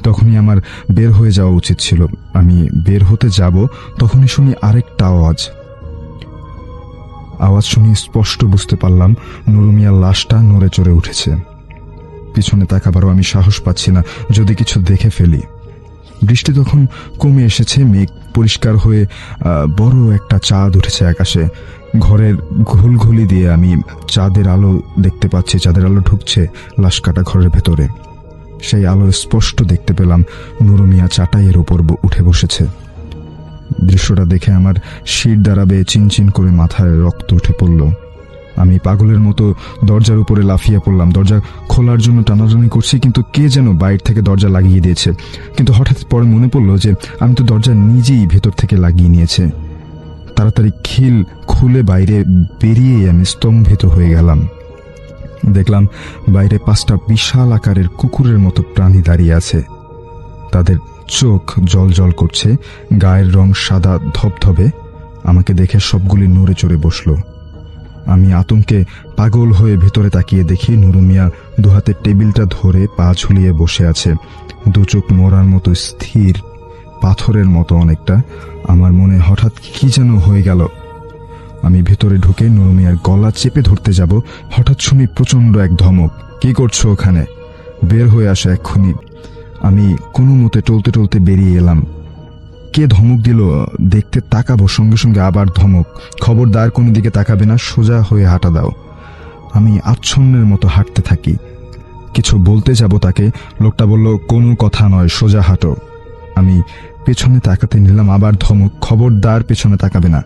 তখনই আমার বের হয়ে যাওয়া উচিত ছিল। আমি বের হতে যাব, তখনই শুনি আরেকটা আওয়াজ শুনি স্পষ্ট বুঝতে পারলাম নুরু মিয়ার লাশটা নড়ে চড়ে উঠেছে। পিছনে তাকাবারও আমি সাহস পাচ্ছি না, যদি কিছু দেখে ফেলি। বৃষ্টি তখন কমে এসেছে। মেঘ পরিষ্কার হয়ে বড় একটা চাঁদ উঠেছে আকাশে। ঘরের ঘুলঘুলি দিয়ে আমি চাঁদের আলো দেখতে পাচ্ছি। চাঁদের আলো ঢুকছে লাশ কাটা ঘরের ভেতরে। সেই আলো স্পষ্ট দেখতে পেলাম নুরু মিয়া চাটাইয়ের উপর উঠে বসেছে। দৃশ্যটা দেখে আমার শির দ্বারা বেয়ে চিনচিন করে মাথায় রক্ত উঠে পড়ল। আমি পাগলের মতো দরজার উপরে লাফিয়ে পড়লাম। দরজা খোলার জন্য টানাটানি করছি, কিন্তু কে যেন বাইরে থেকে দরজা লাগিয়ে দিয়েছে। কিন্তু হঠাৎ পরে মনে পড়লো যে আমি তো দরজা নিজেই ভেতর থেকে লাগিয়ে নিয়েছে। তাড়াতাড়ি খিল খুলে বাইরে বেরিয়ে আমি স্তম্ভিত হয়ে গেলাম। দেখলাম বাইরে 5টা বিশাল আকারের কুকুরের মতো প্রাণী দাঁড়িয়ে আছে। তাদের চোখ জল জল করছে, গায়ের রং সাদা ধবধবে। আমাকে দেখে সবগুলি নড়ে চড়ে বসলো। আমি আতঙ্কে পাগল হয়ে ভেতরে তাকিয়ে দেখি নুরু মিয়া দুহাতে টেবিলটা ধরে পা ঝুলিয়ে বসে আছে। দু চোখ মোড়ার মতো স্থির, পাথরের মতো অনেকটা। আমার মনে হঠাৎ কি যেন হয়ে গেল। আমি ভেতরে ঢুকে নুরু মিয়ার গলা চেপে ধরতে যাব, হঠাৎ শুনি প্রচণ্ড এক ধমক। কি করছো ওখানে? বের হয়ে আসো এক্ষুনি। আমি কোনো মতে টলতে টলতে বেরিয়ে এলাম। কে ধমক দিল দেখতে তাকাবো, সঙ্গে সঙ্গে আবার ধমক। খবরদার কোনো দিকে তাকাবে না, সোজা হয়ে হাঁটা দাও। আমি আচ্ছন্নের মতো হাঁটতে থাকি। কিছু বলতে যাব তাকে, লোকটা বলল কোনো কথা নয়, সোজা হাঁটো। আমি পেছনে তাকাতে নিলাম, আবার ধমক, খবরদার পেছনে তাকাবে না।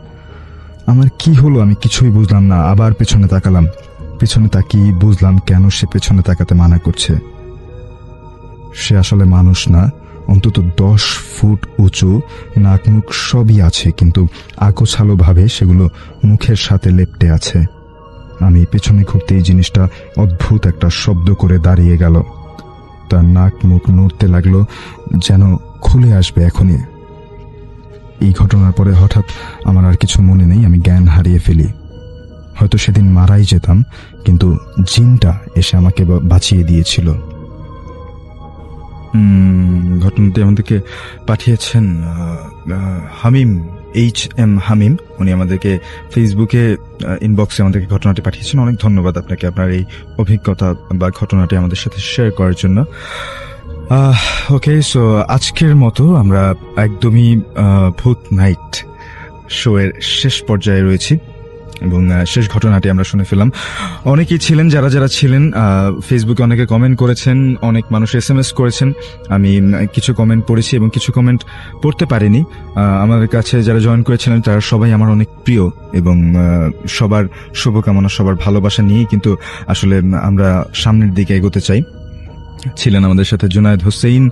আমার কি হলো আমি কিছুই বুঝলাম না। আবার পেছনে তাকালাম। পেছনে তাকিয়ে বুঝলাম কেন সে পেছনে তাকাতে মানা করছে। সে আসলে মানুষ না, অন্তত 10 ফুট উঁচু, নাক মুখ সবই আছে, কিন্তু আগোছালো ভাবে সেগুলো মুখের সাথে লেপ্টে আছে। আমি পেছনে ঘুরতে এই জিনিসটা অদ্ভুত একটা শব্দ করে দাঁড়িয়ে গেল। তার নাক মুখ নড়তে লাগলো, যেন খুলে আসবে এখনই। এই ঘটনার পরে হঠাৎ আমার আর কিছু মনে নেই। আমি জ্ঞান হারিয়ে ফেলি। হয়তো সেদিন মারাই যেতাম, কিন্তু জিনটা এসে আমাকে বাঁচিয়ে দিয়েছিল। ঘটনাটি আমাদেরকে পাঠিয়েছেন হামিম, HM হামিম। উনি আমাদেরকে ফেসবুকে ইনবক্সে আমাদেরকে ঘটনাটি পাঠিয়েছেন। অনেক ধন্যবাদ আপনাকে, আপনার এই অভিজ্ঞতা বা ঘটনাটি আমাদের সাথে শেয়ার করার জন্য। ওকে, সো আজকের মতো আমরা একদমই ভূত নাইট শো এর শেষ পর্যায়ে রয়েছি এবং শেষ ঘটনাটি আমরা শুনে ফেললাম। অনেকেই ছিলেন, যারা যারা ছিলেন ফেসবুকে অনেকে কমেন্ট করেছেন, অনেক মানুষ SMS করেছেন। আমি কিছু কমেন্ট পড়েছি এবং কিছু কমেন্ট পড়তে পারিনি। আমাদের কাছে যারা জয়েন করেছিলেন তারা সবাই আমার অনেক প্রিয় এবং সবার শুভকামনা, সবার ভালোবাসা নিয়েই কিন্তু আসলে আমরা সামনের দিকে এগোতে চাই। ছিলেন আমাদের সাথে জুনায়েদ হোসেন,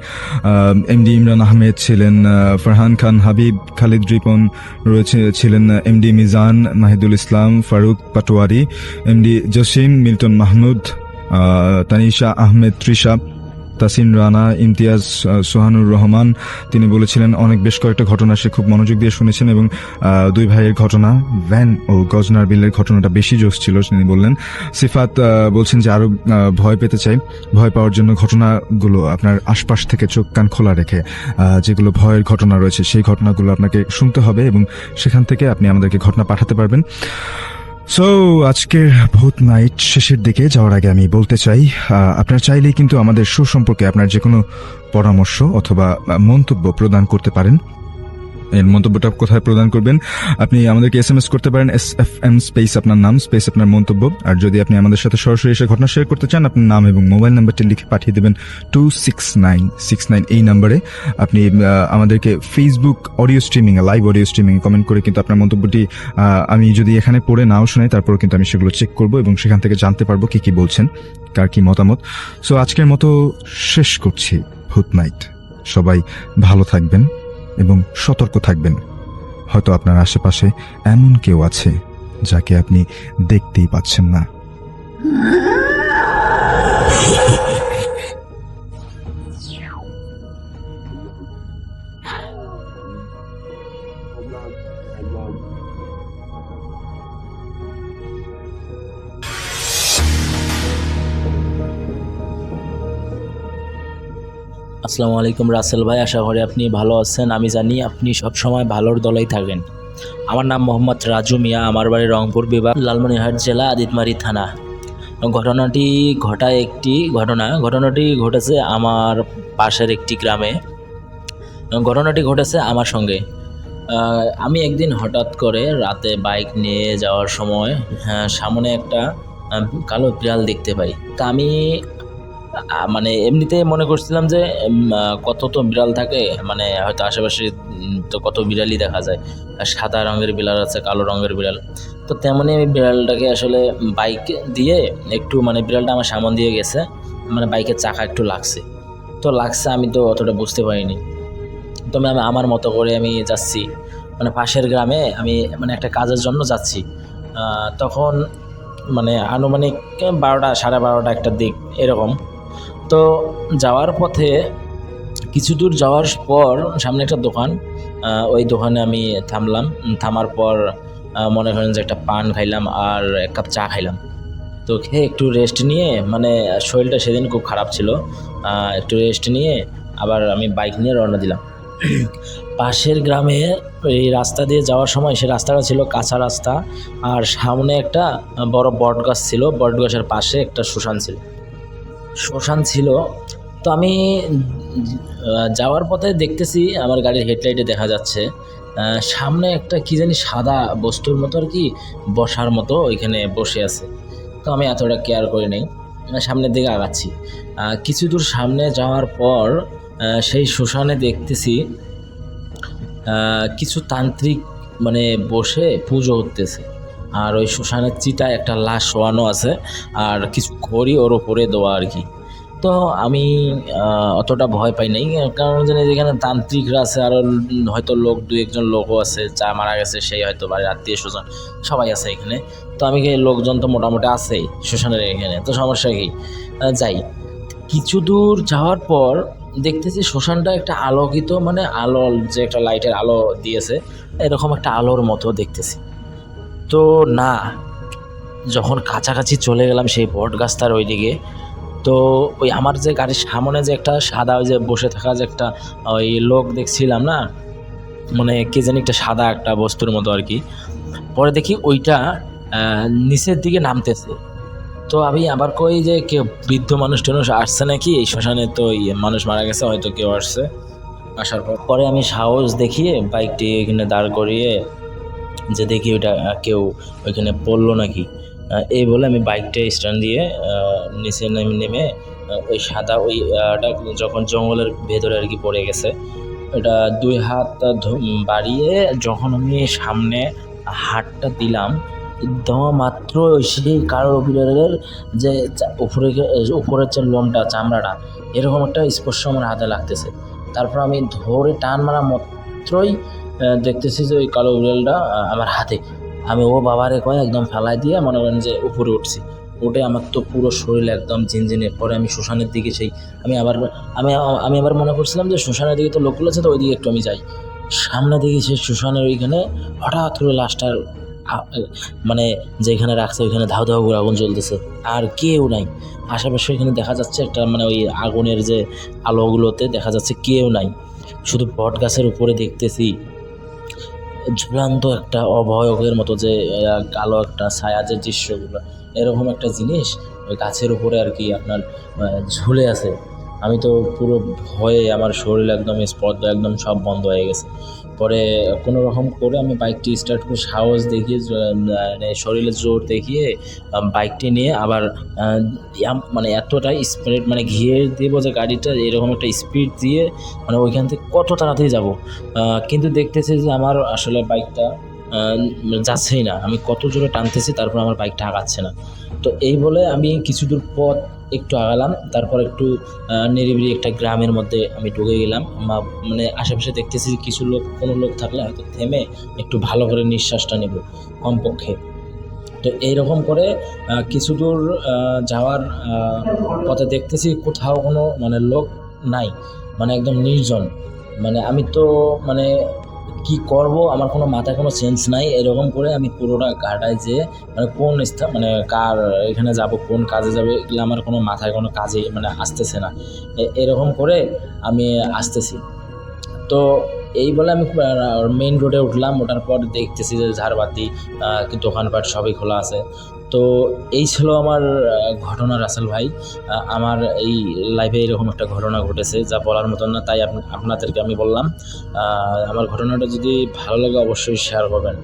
এমডি ইমরান আহমেদ ছিলেন, ফারহান খান হাবিব, খালিদ রিপন ছিলেন, এমডি মিজান, মাহিদুল ইসলাম, ফারুক পাটোয়ারি, এমডি জসিম, মিল্টন মাহমুদ, তানিশা আহমেদ তৃষা, তাসিন রানা, ইমতিয়াজ, সোহানুর রহমান। তিনি বলেছিলেন বেশ কয়েকটা ঘটনা সে খুব মনোযোগ দিয়ে শুনেছেন এবং দুই ভাইয়ের ঘটনা, ভ্যান ও গজনার বিলের ঘটনাটা বেশি জোশ ছিল তিনি বললেন। সিফাত বলছেন যে আরো ভয় পেতে চাই, ভয় পাওয়ার জন্য ঘটনাগুলো আপনার আশপাশ থেকে চোখ কান খোলা রেখে যেগুলো ভয়ের ঘটনা রয়েছে সেই ঘটনাগুলো আপনাকে শুনতে হবে এবং সেখান থেকে আপনি আমাদেরকে ঘটনা পাঠাতে পারবেন। সো আজকের ভূত নাইট শেষের দিকে যাওয়ার আগে আমি বলতে চাই, আপনারা চাইলেই কিন্তু আমাদের শো সম্পর্কে আপনার যে কোনো পরামর্শ অথবা মন্তব্য প্রদান করতে পারেন। এর মন্তব্যটা কোথায় প্রদান করবেন? আপনি আমাদেরকে SMS করতে পারেন, SFM স্পেস আপনার নাম স্পেস আপনার মন্তব্য। আর যদি আপনি আমাদের সাথে সরাসরি এসে ঘটনা শেয়ার করতে চান, আপনার নাম এবং মোবাইল নাম্বারটি লিখে পাঠিয়ে দেবেন 26969 এই নাম্বারে। আপনি আমাদেরকে Facebook audio streaming, live audio streaming comment করে কিন্তু আপনার মন্তব্যটি আমি যদি এখানে পড়ে নাও শোনাই, তারপরেও কিন্তু আমি সেগুলো চেক করব এবং সেখান থেকে জানতে পারবো কি বলছেন, কার কি মতামত। সো আজকের মতো শেষ করছি ভূত নাইট। সবাই ভালো থাকবেন এবং সতর্ক থাকবেন। হয়তো আপনার আশেপাশে এমন কেউ আছে যাকে আপনি দেখতেই পাচ্ছেন না। আসসালামু আলাইকুম রাসেল ভাই, আশা করি আপনি ভালো আছেন। আমি জানি আপনি সবসময় ভালোর দলেই থাকেন। আমার নাম মোহাম্মদ রাজু মিয়া, আমার বাড়ি রংপুর বিভাগ, লালমনিরহাট জেলা, আদিতমারি থানা। ঘটনাটি ঘটেছে আমার পাশের একটি গ্রামে। ঘটনাটি ঘটেছে আমার সঙ্গে। আমি একদিন হঠাৎ করে রাতে বাইক নিয়ে যাওয়ার সময় সামনে একটা কালো বিড়াল দেখতে পাই। তা আমি মানে এমনিতে মনে করছিলাম যে কত তো বিড়াল থাকে, মানে হয়তো আশেপাশে তো কত বিড়ালই দেখা যায়, সাদা রঙের বিড়াল আছে, কালো রঙের বিড়াল। তো তেমনই আমি বিড়ালটাকে আসলে বাইক দিয়ে একটু, মানে বিড়ালটা আমার সামন দিয়ে গেছে, মানে বাইকের চাকা একটু লাগছে, আমি তো অতটা বুঝতে পারিনি। তো আমি আমার মতো করে আমি যাচ্ছি, মানে পাশের গ্রামে আমি মানে একটা কাজের জন্য যাচ্ছি। তখন মানে আনুমানিক 12টা, 12:30 একটা দিক এরকম। তো যাওয়ার পথে কিছু দূর যাওয়ার পর সামনে একটা দোকান, ওই দোকানে আমি থামলাম। থামার পর মনে করেন যে একটা পান খাইলাম আর 1 কাপ চা খাইলাম। তো খেয়ে একটু রেস্ট নিয়ে, মানে শরীরটা সেদিন খুব খারাপ ছিল, একটু রেস্ট নিয়ে আবার আমি বাইক নিয়ে রওনা দিলাম। পাশের গ্রামে এই রাস্তা দিয়ে যাওয়ার সময় সে রাস্তাটা ছিল কাঁচা রাস্তা, আর সামনে একটা বড় বট গাছ ছিল, বট গাছের পাশে একটা শ্মশান ছিল। তো আমি যাওয়ার পথে দেখতেছি আমার গাড়ির হেডলাইটে দেখা যাচ্ছে সামনে একটা কি জানি সাদা বস্তুর মতো আর কি বসার মতো ওইখানে বসে আছে। তো আমি এতটা কেয়ার করি নাই, সামনের দিকে আগাচ্ছি। কিছু দূর সামনে যাওয়ার পর সেই শ্মশানে দেখতেছি কিছু তান্ত্রিক মানে বসে পুজো করতেছে, আর ওই শ্মশানের চিতায় একটা লাশ শোয়ানো আছে আর কিছু ঘড়ি ওর ওপরে দেওয়া আর কি। তো আমি অতটা ভয় পাই নাই, কারণ জানি যেখানে তান্ত্রিকরা আছে, আরও হয়তো লোক 2-1জন লোকও আছে, যা মারা গেছে সেই হয়তো বাড়ির আত্মীয় স্বজন সবাই আছে এখানে। তো আমি লোকজন তো মোটামুটি আছেই শ্মশানের এখানে, তো সমস্যা কি, যাই। কিছু দূর যাওয়ার পর দেখতেছি শ্মশানটা একটা আলোকিত, মানে আলো, যে একটা লাইটের আলো দিয়েছে এরকম একটা আলোর মতো দেখতেছি। তো না, যখন কাছাকাছি চলে গেলাম সেই বট গাছটার ওইদিকে, তো ওই আমার যে গাড়ির সামনে যে একটা সাদা ওই যে বসে থাকা যে একটা ওই লোক দেখছিলাম না, মানে কে জানি একটা সাদা একটা বস্তুর মতো আর কি। পরে দেখি ওইটা নিচের দিকে নামতেছে। তো আমি আবার কই যে কেউ বৃদ্ধ মানুষ টানুষ আসছে নাকি এই শ্মশানে, তো মানুষ মারা গেছে হয়তো, কেউ আসছে। আসার পরে আমি সাহস দেখিয়ে বাইকটি এখানে দাঁড় করিয়ে যে দেখি ওইটা কেউ ওইখানে পড়লো নাকি, এই বলে আমি বাইকটা স্ট্যান্ড দিয়ে নিচে নেমে ওই সাদা ওইটা যখন জঙ্গলের ভেতরে আর কি পড়ে গেছে, ওটা 2 হাত বাড়িয়ে যখন আমি সামনে হাতটা দিলাম, দেওয়া মাত্র সেই কালো বিড়ালের যে উপরের যে লোমটা, চামড়াটা, এরকম একটা স্পর্শ আমার হাতে লাগতেছে। তারপর আমি ধরে টান মারা মাত্রই দেখতেছি যে ওই কালো বিড়ালটা আমার হাতে। আমি ও বাবারে কয় একদম ফেলাই দিয়ে মনে করেন যে উপরে উঠছি। উঠে আমার তো পুরো শরীর একদম ঝিনঝিনে। পরে আমি শ্মশানের দিকে আমি আবার মনে করছিলাম যে শ্মশানের দিকে তো লোকগুলো আছে, তো ওই দিকে একটু আমি যাই। সামনে দিকে সেই শ্মশানের ওইখানে হঠাৎ করে লাশটার মানে যেখানে রাখছে ওইখানে ধাউ ধাউ করে আগুন জ্বলতেছে, আর কেউ নাই আশেপাশে। এখানে দেখা যাচ্ছে একটা মানে ওই আগুনের যে আলোগুলোতে দেখা যাচ্ছে কেউ নাই, শুধু বট গাছের উপরে দেখতেছি ঝুলন্ত একটা অভয়কের মতো যে কালো একটা ছায়া, যে দৃশ্যগুলো এরকম একটা জিনিস ওই গাছের উপরে আর কি আপনার ঝুলে আছে। আমি তো পুরো ভয়ে আমার শরীর একদম স্পর্ধ একদম সব বন্ধ হয়ে গেছে। পরে কোনো রকম করে আমি বাইকটি স্টার্ট করে সাহস দেখিয়ে মানে শরীরে জোর দেখিয়ে বাইকটি নিয়ে আবার মানে এতটাই স্পিড মানে ঘিরে দেবো যে গাড়িটা এরকম একটা স্পিড দিয়ে মানে ওইখান থেকে কত তাড়াতাড়ি যাব, কিন্তু দেখতেছি যে আমার আসলে বাইকটা যাচ্ছেই না। আমি কত জোরে টানতেছি তারপর আমার বাইকটা আগাচ্ছে না। তো এই বলে আমি কিছু দূর পথ একটু আগালাম, তারপর একটু নিরিবিলি একটা গ্রামের মধ্যে আমি ঢুকে গেলাম। মানে আশেপাশে দেখতেছি কোনো লোক থাকলে হয়তো থেমে একটু ভালো করে নিঃশ্বাসটা নেব কমপক্ষে। তো এইরকম করে কিছু দূর যাওয়ার পথে দেখতেছি কোথাও কোনো মানে লোক নাই, মানে একদম নির্জন। মানে আমি তো মানে কি করব আমার কোনো মাথায় কোনো সেন্স নাই। এরকম করে আমি পুরোটা ঘাটায় যে মানে কোন মানে কার এখানে যাব, কোন কাজে যাবে, এগুলো আমার কোনো মাথায় কোনো কাজে মানে আসতেছে না। এরকম করে আমি আসতেছি। তো এই বলে আমি মেইন রোডে উঠলাম। ওঠার পর দেখতেছি যে ঝাড়বাতি দোকানপাট সবই খোলা আছে। তো এই ছিল আমার ঘটনা রাসেল ভাই। আমার এই লাইফে এরকম একটা ঘটনা ঘটেছে যা বলার মতন না, তাই আপনাদেরকে আমি বললাম। আমার ঘটনাটা যদি ভালো লাগে অবশ্যই শেয়ার করবেন।